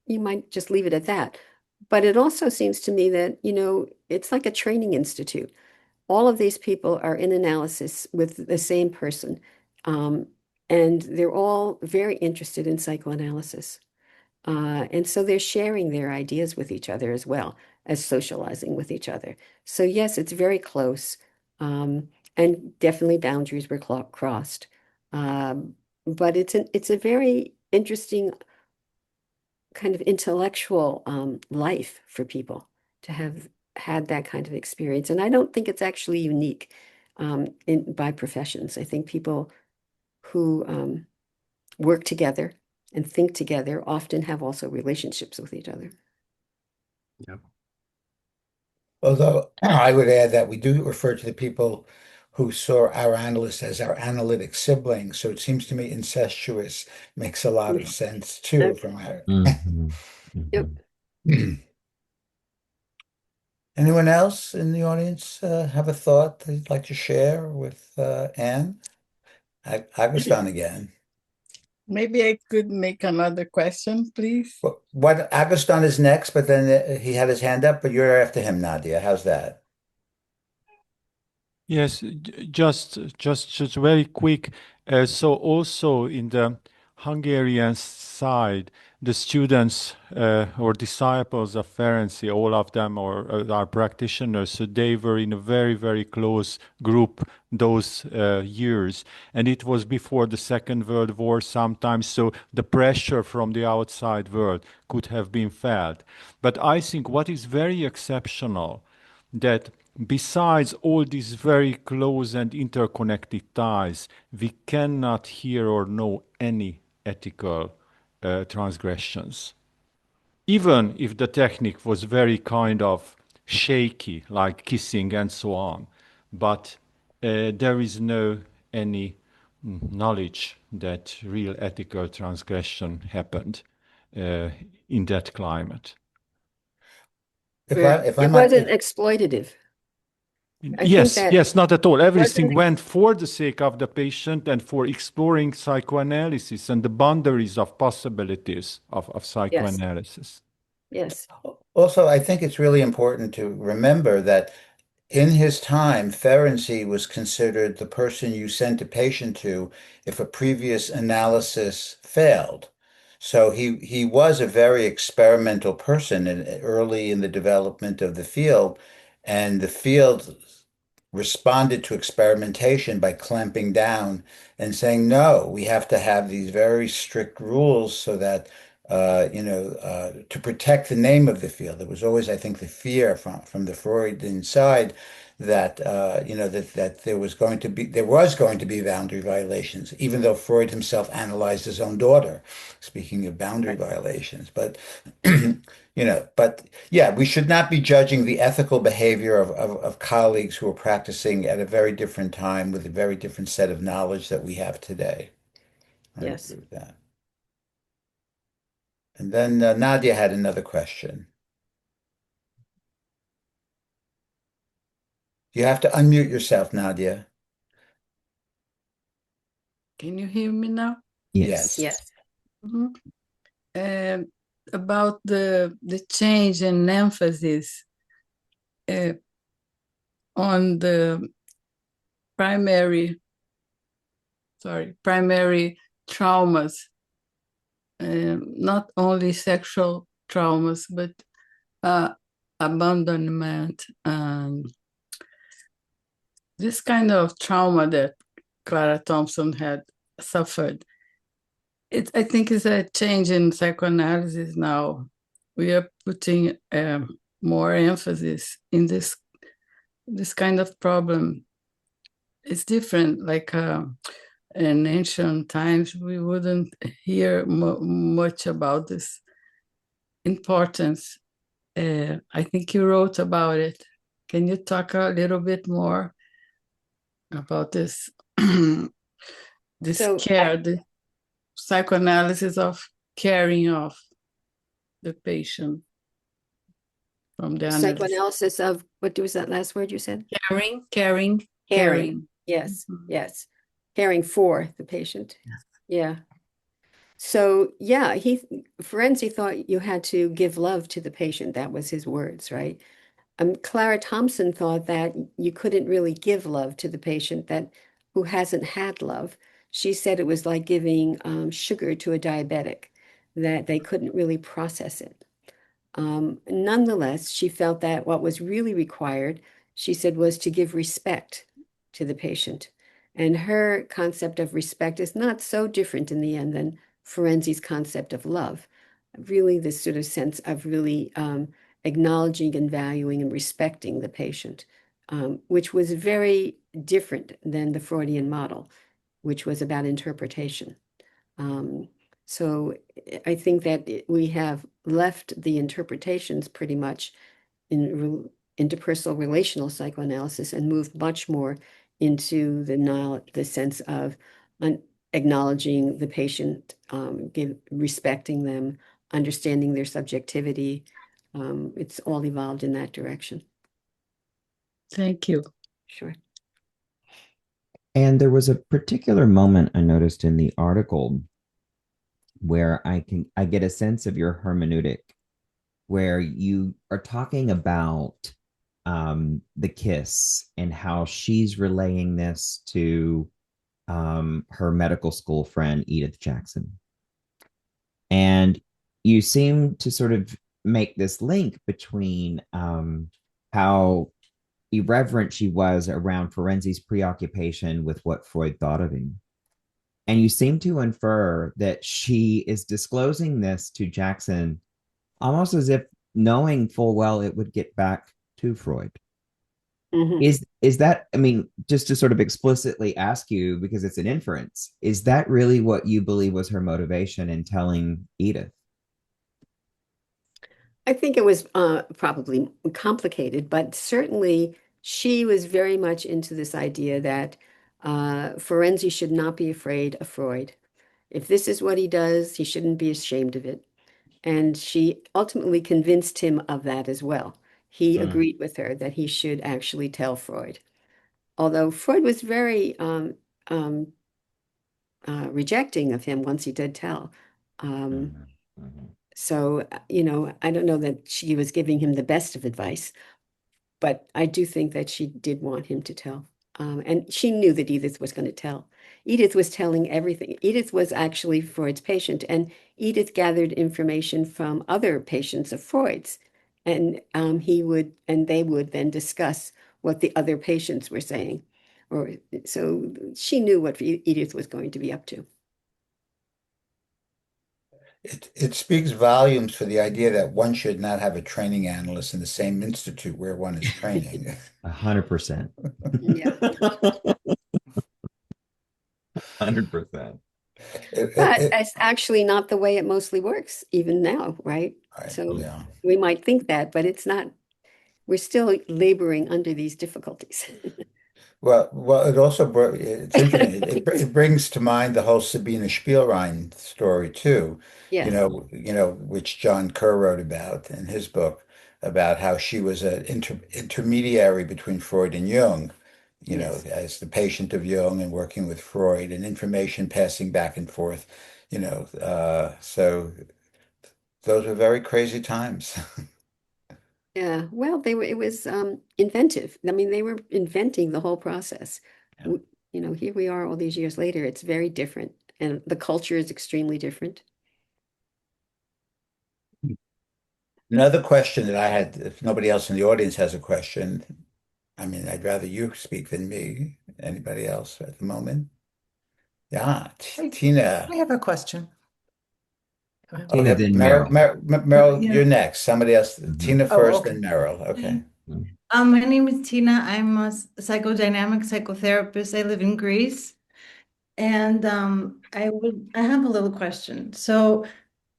you might just leave it at that. But it also seems to me that, it's like a training institute. All of these people are in analysis with the same person. And they're all very interested in psychoanalysis. And so they're sharing their ideas with each other as well as socializing with each other. So yes, it's very close. And definitely boundaries were crossed. But it's a very interesting kind of intellectual life for people to have had that kind of experience. And I don't think it's actually unique by professions. I think people who work together and think together often have also relationships with each other. Yep. Although I would add that we do refer to the people who saw our analysts as our analytic siblings. So it seems to me incestuous makes a lot of sense too Okay. from our. Mhm. Yep. Anyone else in the audience have a thought they'd like to share with Anne? Agustin again. Maybe I could make another question, please. What Agustin is next, but then he had his hand up, but you're after him, Nadia. How's that? Yes, just very quick. So also in the Hungarian side, the students or disciples of Ferenczi, all of them are practitioners. So they were in a very, very close group those years. And it was before the Second World War sometimes. So the pressure from the outside world could have been felt. But I think what is very exceptional that besides all these very close and interconnected ties, we cannot hear or know any ethical transgressions. Even if the technique was very kind of shaky, like kissing and so on, but there is no any knowledge that real ethical transgression happened in that climate. If I It might, wasn't exploitative. I think that Yes, not at all. Everything wasn't went for the sake of the patient and for exploring psychoanalysis and the boundaries of possibilities of yes, psychoanalysis. yes, Also, I think it's really important to remember that in his time, Ferenczi was considered the person you sent a patient to if a previous analysis failed. So he was a very experimental person early in the development of the field, and the field responded to experimentation by clamping down and saying, no, we have to have these very strict rules so that to protect the name of the field. There was always, I think, the fear from the Freudian side that that there was going to be boundary violations, even though Freud himself analyzed his own daughter. Speaking of boundary violations, but but yeah, we should not be judging the ethical behavior of colleagues who are practicing at a very different time with a very different set of knowledge that we have today. I yes. agree with that. And then Nadia had another question. You have to unmute yourself, Nadia. Can you hear me now? Yes. Yes. Mhm. About the change in emphasis uh, on the primary traumas, not only sexual traumas, but abandonment, this kind of trauma that Clara Thompson had suffered. I think it's a change in psychoanalysis now. We are putting more emphasis in this kind of problem. It's different. Like in ancient times, we wouldn't hear much about this importance. I think you wrote about it. Can you talk a little bit more about this this So care, the psychoanalysis of caring of the patient from the analyst? psychoanalysis of, what was that last word you said? Caring. Yes, Mhm. yes. Caring for the patient. Yeah. So yeah, Ferenczi thought you had to give love to the patient. That was his words, right? Clara Thompson thought that you couldn't really give love to the patient who hasn't had love. She said it was like giving sugar to a diabetic, that they couldn't really process it. Nonetheless, she felt that what was really required, she said, was to give respect to the patient. And her concept of respect is not so different in the end than Ferenczi's concept of love. Really, this sort of sense of really acknowledging and valuing and respecting the patient, which was very different than the Freudian model, which was about interpretation. Um, so I think that we have left the interpretations pretty much in interpersonal relational psychoanalysis and moved much more into the sense of acknowledging the patient, respecting them, understanding their subjectivity. It's all evolved in that direction. Thank you. Sure. And there was a particular moment I noticed in the article where I get a sense of your hermeneutic, where you are talking about the kiss and how she's relaying this to her medical school friend Edith Jackson. And you seem to sort of make this link between how irreverent she was around Ferenczi's preoccupation with what Freud thought of him. And you seem to infer that she is disclosing this to Jackson almost as if knowing full well it would get back to Freud. Mhm. Is that, I mean, just to sort of explicitly ask you, because it's an inference, is that really what you believe was her motivation in telling Edith? I think it was probably complicated, but certainly she was very much into this idea that Ferenczi should not be afraid of Freud. If this is what he does, he shouldn't be ashamed of it. And she ultimately convinced him of that as well. he Mm. agreed with her that he should actually tell Freud. Although Freud was very rejecting of him once he did tell. Mhm. Mhm. So, I don't know that she was giving him the best of advice, but I do think that she did want him to tell. And she knew that Edith was going to tell. Edith was telling everything. Edith was actually Freud's patient, and Edith gathered information from other patients of Freud's, and they would then discuss what the other patients were saying. So she knew what Edith was going to be up to. It speaks volumes for the idea that one should not have a training analyst in the same institute where one is training. 100%. Yeah. 100%. But it's actually not the way it mostly works, even now, right? So Yeah. we might think that, but it's not. We're still laboring under these difficulties. Well, it's interesting. It brings to mind the whole Sabina Spielrein story too, Yes. which John Kerr wrote about in his book about how she was an intermediary between Freud and Jung, Yes. as the patient of Jung and working with Freud and information passing back and forth, so those were very crazy times. Yeah. Well, it was inventive. I mean, they were inventing the whole process. Yeah. Here we are all these years later. It's very different, and the culture is extremely different. Another question that I had, if nobody else in the audience has a question, I mean, I'd rather you speak than me. Anybody else at the moment? Yeah, Tina. I have a question. Tina, Okay, then Meryl, Meryl. Meryl, Yeah. you're next. Somebody else. Tina first, okay. then Meryl. Okay. My name is Tina. I'm a psychodynamic psychotherapist. I live in Greece. And I have a little question. So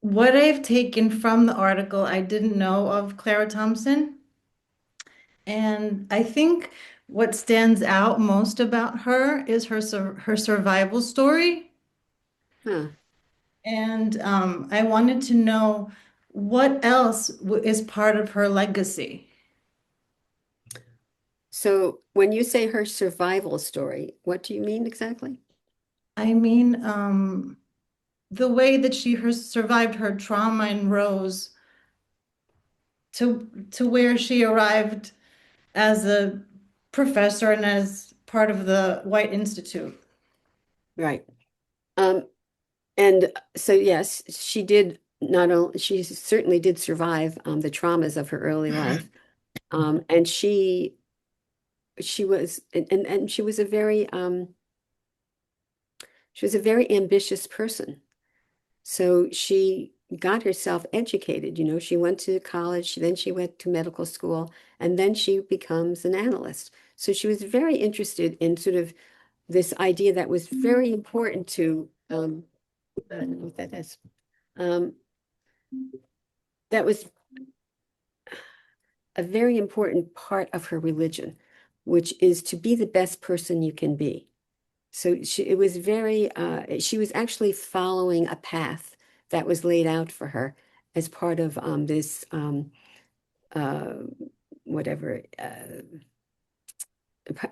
what I've taken from the article, I didn't know of Clara Thompson. And I think what stands out most about her is her survival story. Huh. And I wanted to know what else is part of her legacy. So when you say her survival story, what do you mean exactly? I mean, the way that she survived her trauma and rose to where she arrived as a professor and as part of the White Institute. Right. And so yes, she certainly did survive the traumas of her early life. And she was and she was a very ambitious person. So she got herself educated, she went to college, then she went to medical school, and then she becomes an analyst. So she was very interested in sort of this idea that was very important to I don't know what that is. That was a very important part of her religion, which is to be the best person you can be. So it was she was actually following a path that was laid out for her as part of this uh, whatever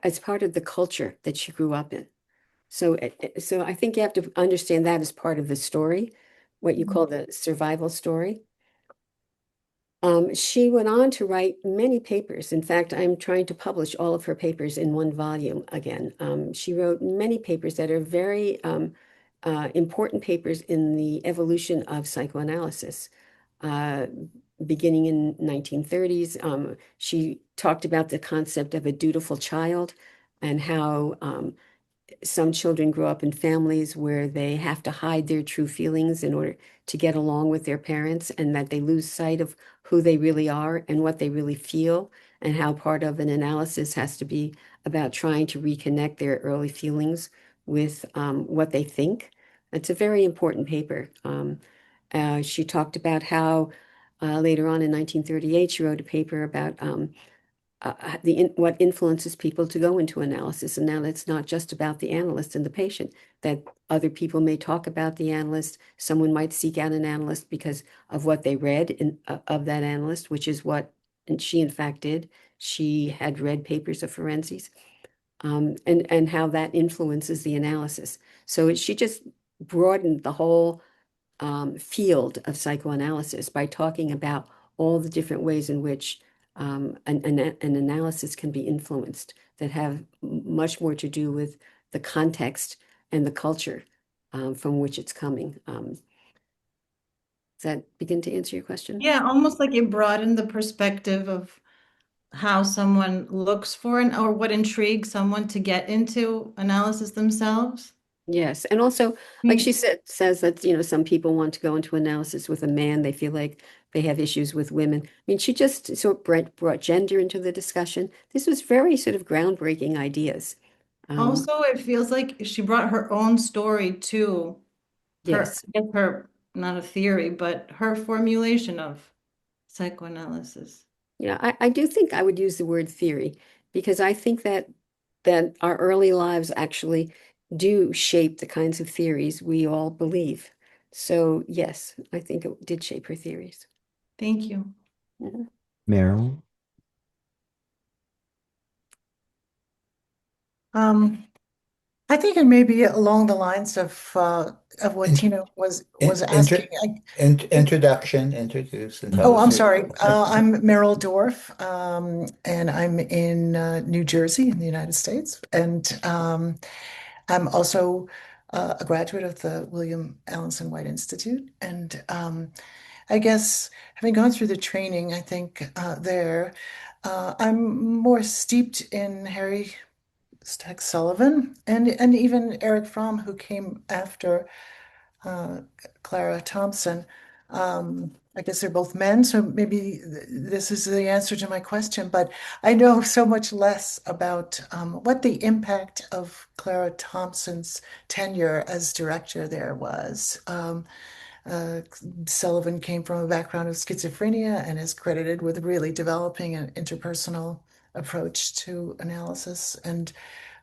as part of the culture that she grew up in. So I think you have to understand that as part of the story, what you call the survival story. She went on to write many papers. In fact, I'm trying to publish all of her papers in one volume again. She wrote many papers that are very important papers in the evolution of psychoanalysis. Beginning in 1930s, she talked about the concept of a dutiful child and how some children grow up in families where they have to hide their true feelings in order to get along with their parents, and that they lose sight of who they really are and what they really feel, and how part of an analysis has to be about trying to reconnect their early feelings with what they think. It's a very important paper. She talked about how later on in 1938, she wrote a paper about what influences people to go into analysis. And now it's not just about the analyst and the patient, that other people may talk about the analyst. Someone might seek out an analyst because of what they read of that analyst, which is what and she in fact did. She had read papers of Ferenczi's, and how that influences the analysis. So she just broadened the whole field of psychoanalysis by talking about all the different ways in which an analysis can be influenced that have much more to do with the context and the culture from which it's coming. Does that begin to answer your question? Yeah, almost like it broadened the perspective of how someone looks for or what intrigues someone to get into analysis themselves. Yes, and also, like Mm. she says that, some people want to go into analysis with a man. They feel like they have issues with women. I mean, she just sort of brought gender into the discussion. This was very sort of groundbreaking ideas. Also, it feels like she brought her own story to Yes. not a theory, but her formulation of psychoanalysis. I do think I would use the word theory because I think that our early lives actually do shape the kinds of theories we all believe. So yes, I think it did shape her theories. Thank you. Mhm. Meryl? I think it may be along the lines of what In, Tina was inter, asking. introduction, introduce, and tell Oh, us I'm who. sorry. I'm Meryl Dorff, and I'm in New Jersey in the United States, and I'm also a graduate of the William Alanson White Institute. And I guess having gone through the training, I think I'm more steeped in Harry Stack Sullivan and even Eric Fromm, who came after uh, Clara Thompson. I guess they're both men, so maybe this is the answer to my question. But I know so much less about what the impact of Clara Thompson's tenure as director there was. Uh, Sullivan came from a background of schizophrenia and is credited with really developing an interpersonal approach to analysis. And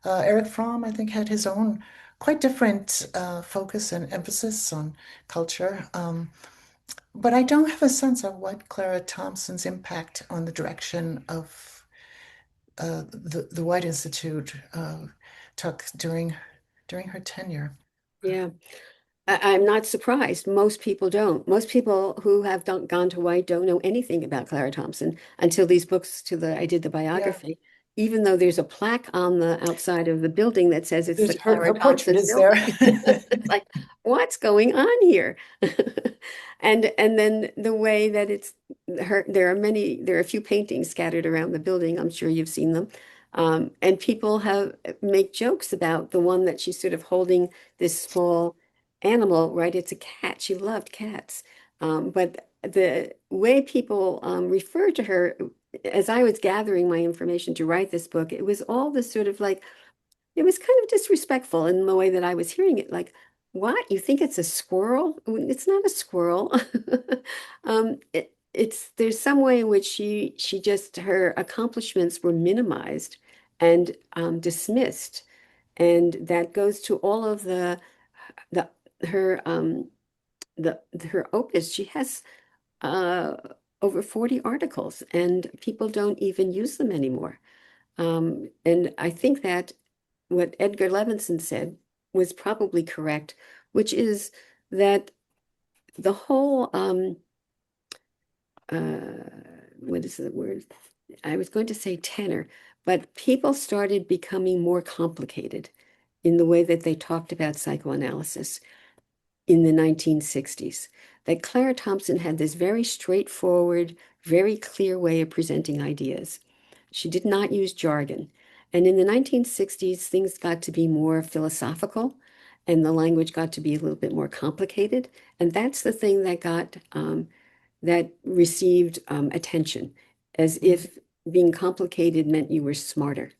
Eric Fromm, I think, had his own quite different focus and emphasis on culture. But I don't have a sense of what Clara Thompson's impact on the direction of the White Institute took during her tenure. Yeah. I'm not surprised. Most people don't. Most people who have gone to White don't know anything about Clara Thompson until these books I did the Yeah, biography, even though there's a plaque on the outside of the building that says it's the there's her Clara portrait Thompson is there. building. It's like, what's going on here? And then the way that it's there are a few paintings scattered around the building. I'm sure you've seen them. And people make jokes about the one that she's sort of holding this small animal, right? It's a cat. She loved cats. But the way people refer to her, as I was gathering my information to write this book, it was all this sort of like, it was kind of disrespectful in the way that I was hearing it. Like, what? You think it's a squirrel? It's not a squirrel. There's some way in which her accomplishments were minimized and dismissed. And that goes to all of the her her opus. She has uh over 40 articles and people don't even use them anymore. And I think that what Edgar Levinson said was probably correct, which is that the whole what is the word? I was going to say tenor, but people started becoming more complicated in the way that they talked about psychoanalysis in the 1960s. That Clara Thompson had this very straightforward, very clear way of presenting ideas. She did not use jargon. And in the 1960s, things got to be more philosophical and the language got to be a little bit more complicated. And that's the thing that received attention, as if being complicated meant you were smarter.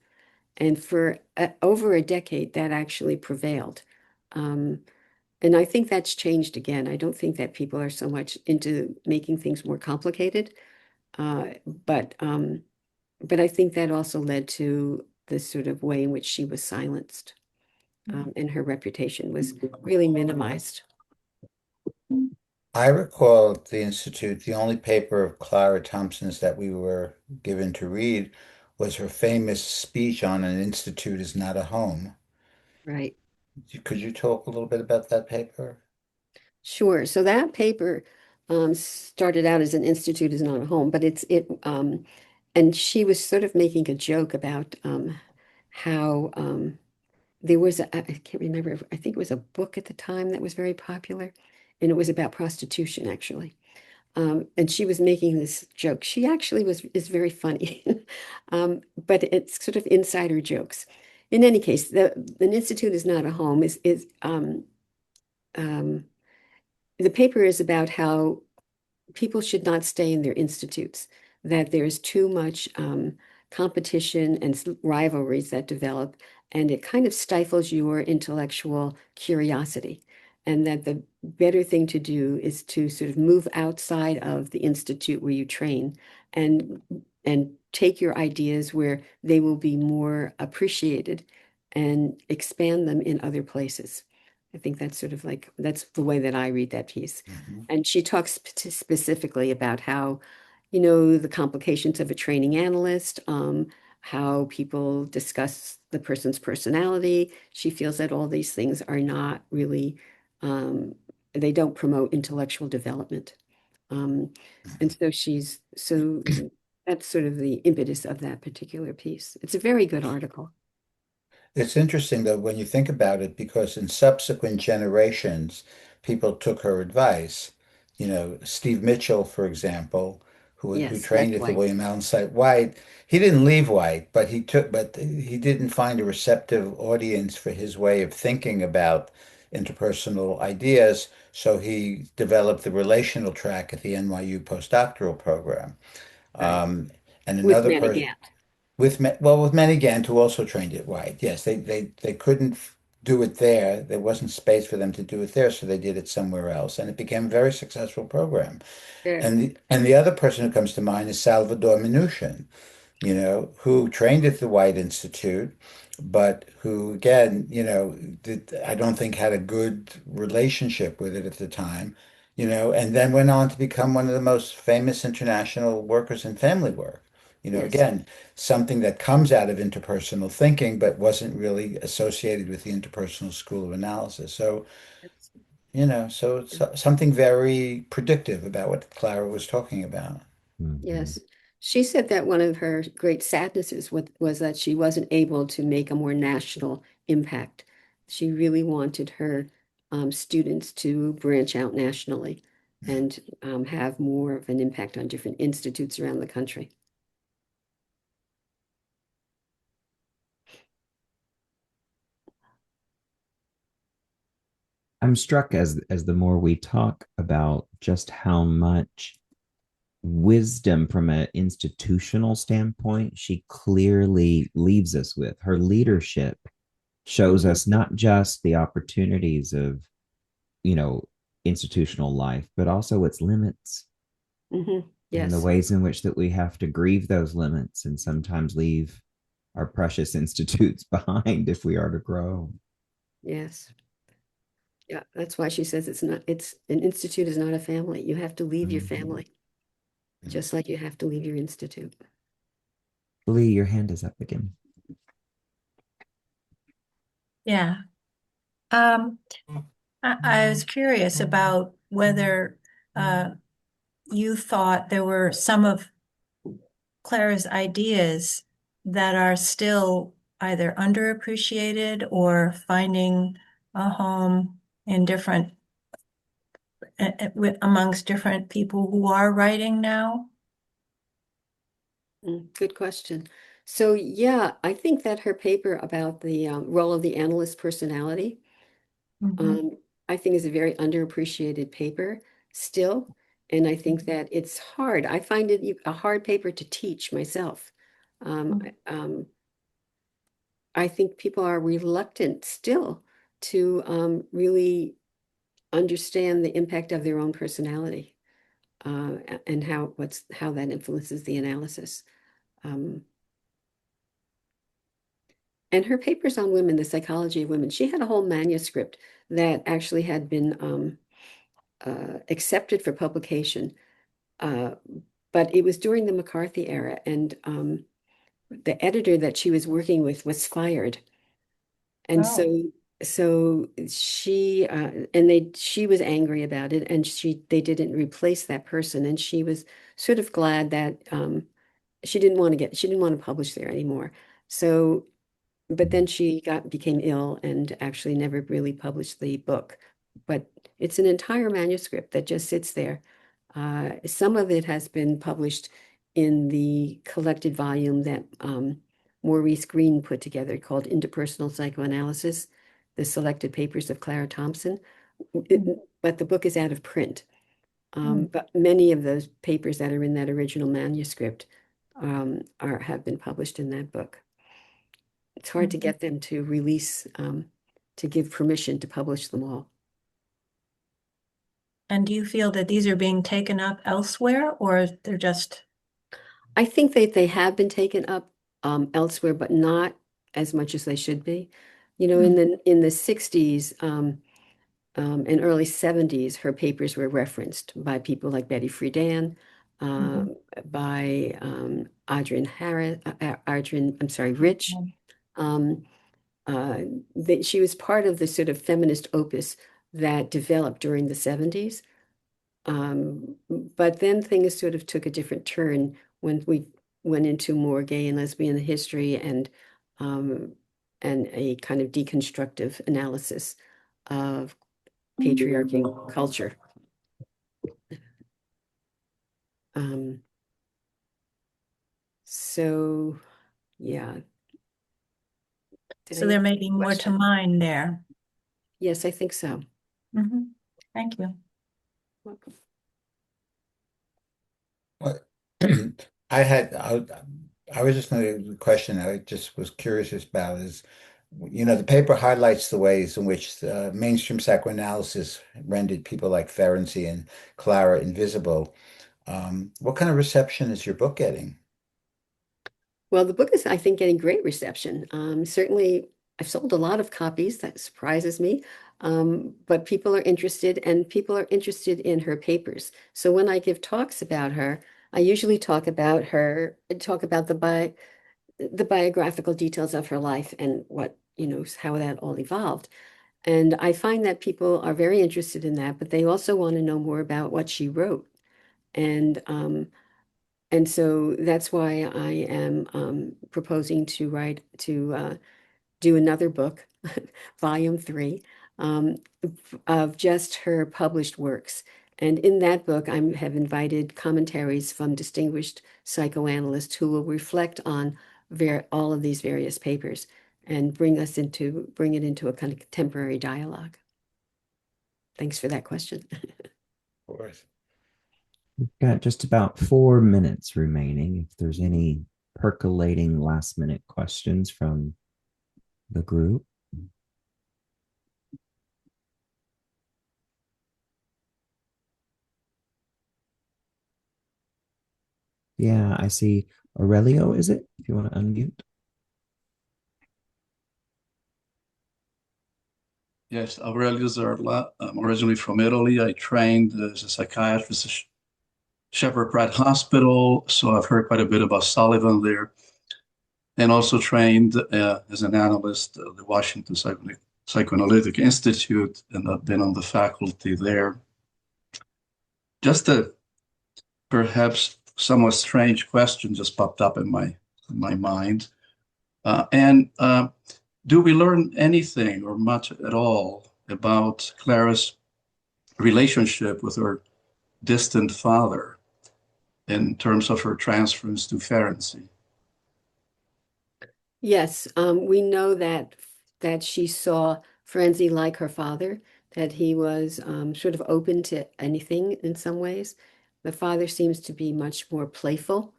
And for over a decade, that actually prevailed. And I think that's changed again. I don't think that people are so much into making things more complicated, uh, but um, but I think that also led to the sort of way in which she was silenced, and her reputation was really minimized. I recall at the Institute, the only paper of Clara Thompson's that we were given to read was her famous speech on an institute is not a home. Right. Could you talk a little bit about that paper? Sure. So that paper started out as an institute is not a home, but and she was sort of making a joke about how there was I can't remember, I think it was a book at the time that was very popular, and it was about prostitution actually. And she was making this joke. She actually is very funny, but it's sort of insider jokes. In any case, an institute is not a home um, the paper is about how people should not stay in their institutes, that there's too much competition and rivalries that develop, and it kind of stifles your intellectual curiosity. And that the better thing to do is to sort of move outside of the institute where you train and take your ideas where they will be more appreciated and expand them in other places. I think that's sort of like that's the way that I read that piece. Mhm. And she talks specifically about how, you know, the complications of a training analyst, how people discuss the person's personality. She feels that all these things are not really, they don't promote intellectual development. Um, and so that's sort of the impetus of that particular piece. It's a very good article. It's interesting though when you think about it, because in subsequent generations, people took her advice. You know, Steve Mitchell, for example, who Yes, that's trained at the White. William Allen site. White, he didn't leave White, but he didn't find a receptive audience for his way of thinking about interpersonal ideas. So he developed the relational track at the NYU postdoctoral program. Right. Um, and With another person. Manigat. With Manny Gant, who also trained at White. Yes, they couldn't do it there. There wasn't space for them to do it there, so they did it somewhere else, and it became a very successful program. Sure. And the other person who comes to mind is Salvador Minuchin, you know, who trained at the White Institute, but who, again, you know, I don't think had a good relationship with it at the time, you know, and then went on to become one of the most famous international workers in family work. You know, Yes. again, something that comes out of interpersonal thinking, but wasn't really associated with the interpersonal school of analysis. So, you know, so it's something very predictive about what Clara was talking about. Mhm. Yes. She said that one of her great sadnesses was that she wasn't able to make a more national impact. She really wanted her students to branch out nationally and have more of an impact on different institutes around the country. I'm struck as the more we talk about just how much wisdom from an institutional standpoint she clearly leaves us with. Her leadership shows Mhm. us not just the opportunities of, you know, institutional life, but also its limits and the Yes. ways in which that we have to grieve those limits and sometimes leave our precious institutes behind if we are to grow. Yes. Yeah. That's why she says it's an institute is not a family. You have to leave your Mhm. family, just like you have to leave your institute. Lee, your hand is up again. Yeah. I was curious about whether you thought there were some of Clara's ideas that are still either underappreciated or finding a home in different amongst different people who are writing now. Good question. So yeah, I think that her paper about the role of the analyst personality, Mhm. um, I think is a very underappreciated paper still. And I think that it's hard. I find it a hard paper to teach myself. I think people are reluctant still to really understand the impact of their own personality and how that influences the analysis. Um, And her papers on women, the psychology of women, she had a whole manuscript that actually had been accepted for publication. But it was during the McCarthy era, and the editor that she was working with was fired. And Oh. so she she was angry about it, and they didn't replace that person, and she was sort of glad that she didn't want to publish there anymore. So, but then she became ill and actually never really published the book. But it's an entire manuscript that just sits there. Some of it has been published in the collected volume that Maurice Green put together called Interpersonal Psychoanalysis, the selected papers of Clara Thompson. But the book is out of print. But many of those papers that are in that original manuscript have been published in that book. It's hard to get them to release, to give permission to publish them all. And do you feel that these are being taken up elsewhere, or they're just? I think that they have been taken up elsewhere, but not as much as they should be. You know, in the 60s and early 70s, her papers were referenced by people like Betty Friedan, by Rich. She was part of the sort of feminist opus that developed during the 70s. But then things sort of took a different turn when we went into more gay and lesbian history and a kind of deconstructive analysis of patriarchy and culture. So, yeah. So there may be more to mine there. Yes, I think so. Thank you. Welcome. Well, I was just going to question I just was curious about is, you know, the paper highlights the ways in which mainstream psychoanalysis rendered people like Ferenczi and Clara invisible. What kind of reception is your book getting? Well, the book is, I think, getting great reception. Certainly, I've sold a lot of copies. That surprises me. But people are interested, and people are interested in her papers. So when I give talks about her, I usually talk about the biographical details of her life and what, you know, how that all evolved. And I find that people are very interested in that, but they also want to know more about what she wrote. And so that's why I am proposing to do another book, volume 3, of just her published works. And in that book, I have invited commentaries from distinguished psychoanalysts who will reflect on all of these various papers and bring it into a kind of contemporary dialogue. Thanks for that question. Of course. We've got just about 4 minutes remaining. If there's any percolating last minute questions from the group. Yeah, I see Aurelio, is it? If you want to unmute. Yes, Aurelio Zerla. I'm originally from Italy. I trained as a psychiatrist at Shepherd Pratt Hospital, so I've heard quite a bit about Sullivan there, and also trained as an analyst at the Washington Psychoanalytic Institute, and I've been on the faculty there. Just a perhaps somewhat strange question just popped up in my mind. Do we learn anything or much at all about Clara's relationship with her distant father in terms of her transference to Ferenczi? Yes, we know that she saw Ferenczi like her father, that he was sort of open to anything in some ways. The father seems to be much more playful.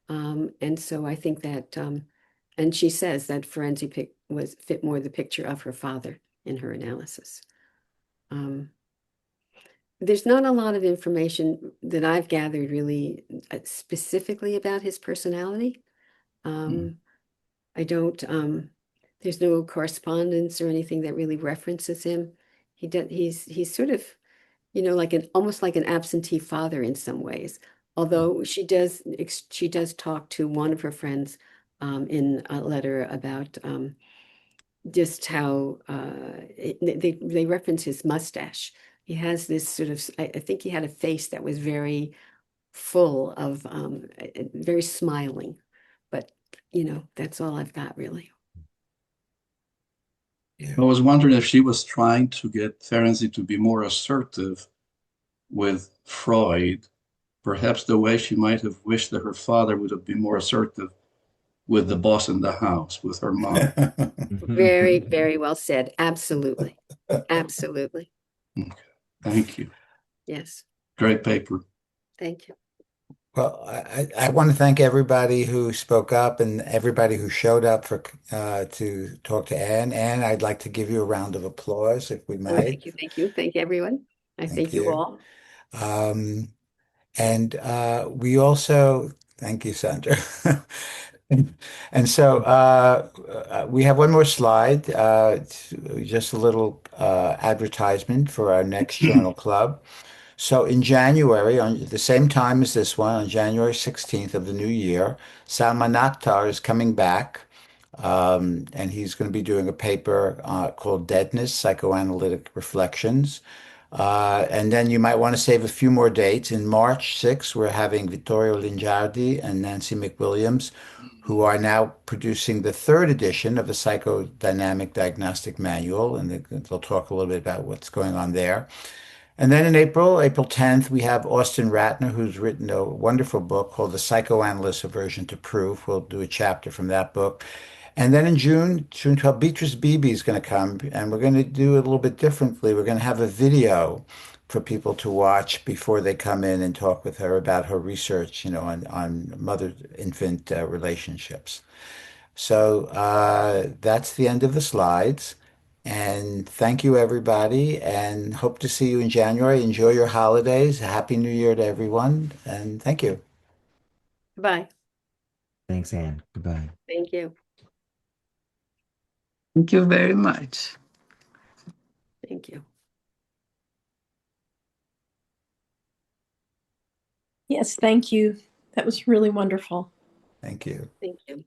And so I think that, and she says that Ferenczi fit more the picture of her father in her analysis. There's not a lot of information that I've gathered really specifically about his personality. I don't, there's no correspondence or anything that really references him. He's sort of, like almost like an absentee father in some ways. Although she does talk to one of her friends in a letter about just how they reference his mustache. He has this sort of, I think he had a face that was very full of very smiling, but that's all I've got really. Yeah. I was wondering if she was trying to get Ferenczi to be more assertive with Freud, perhaps the way she might have wished that her father would have been more assertive with the boss in the house, with her mom. Very, very well said. Absolutely. Absolutely. Okay. Thank you. Yes. Great paper. Thank you. Well, I want to thank everybody who spoke up and everybody who showed up for to talk to Anne. Anne, I'd like to give you a round of applause, if we Oh, might. thank you. Thank you. Thank you, everyone. I Thank thank you you. all. Um, and we also thank you, Sandra. And so we have one more slide, just a little advertisement for our next journal club. So in January, on the same time as this one, on January 16th of the new year, Salman Akhtar is coming back, and he's going to be doing a paper called Deadness, Psychoanalytic Reflections. And then you might want to save a few more dates. In March 6th, we're having Vittorio Lingiardi and Nancy McWilliams, who are now producing the third edition of the Psychodynamic Diagnostic Manual, and they'll talk a little bit about what's going on there. And then in April 10th, we have Austin Ratner, who's written a wonderful book called The Psychoanalyst Aversion to Proof. We'll do a chapter from that book. And then in June 12th, Beatrice Beebe is going to come, and we're going to do it a little bit differently. We're going to have a video for people to watch before they come in and talk with her about her research, on mother-infant relationships. So that's the end of the slides. And thank you, everybody, and hope to see you in January. Enjoy your holidays. Happy New Year to everyone, and thank you. Bye. Thanks, Anne. Goodbye. Thank you. Thank you very much. Thank you. Yes, thank you. That was really wonderful. Thank you. Thank you.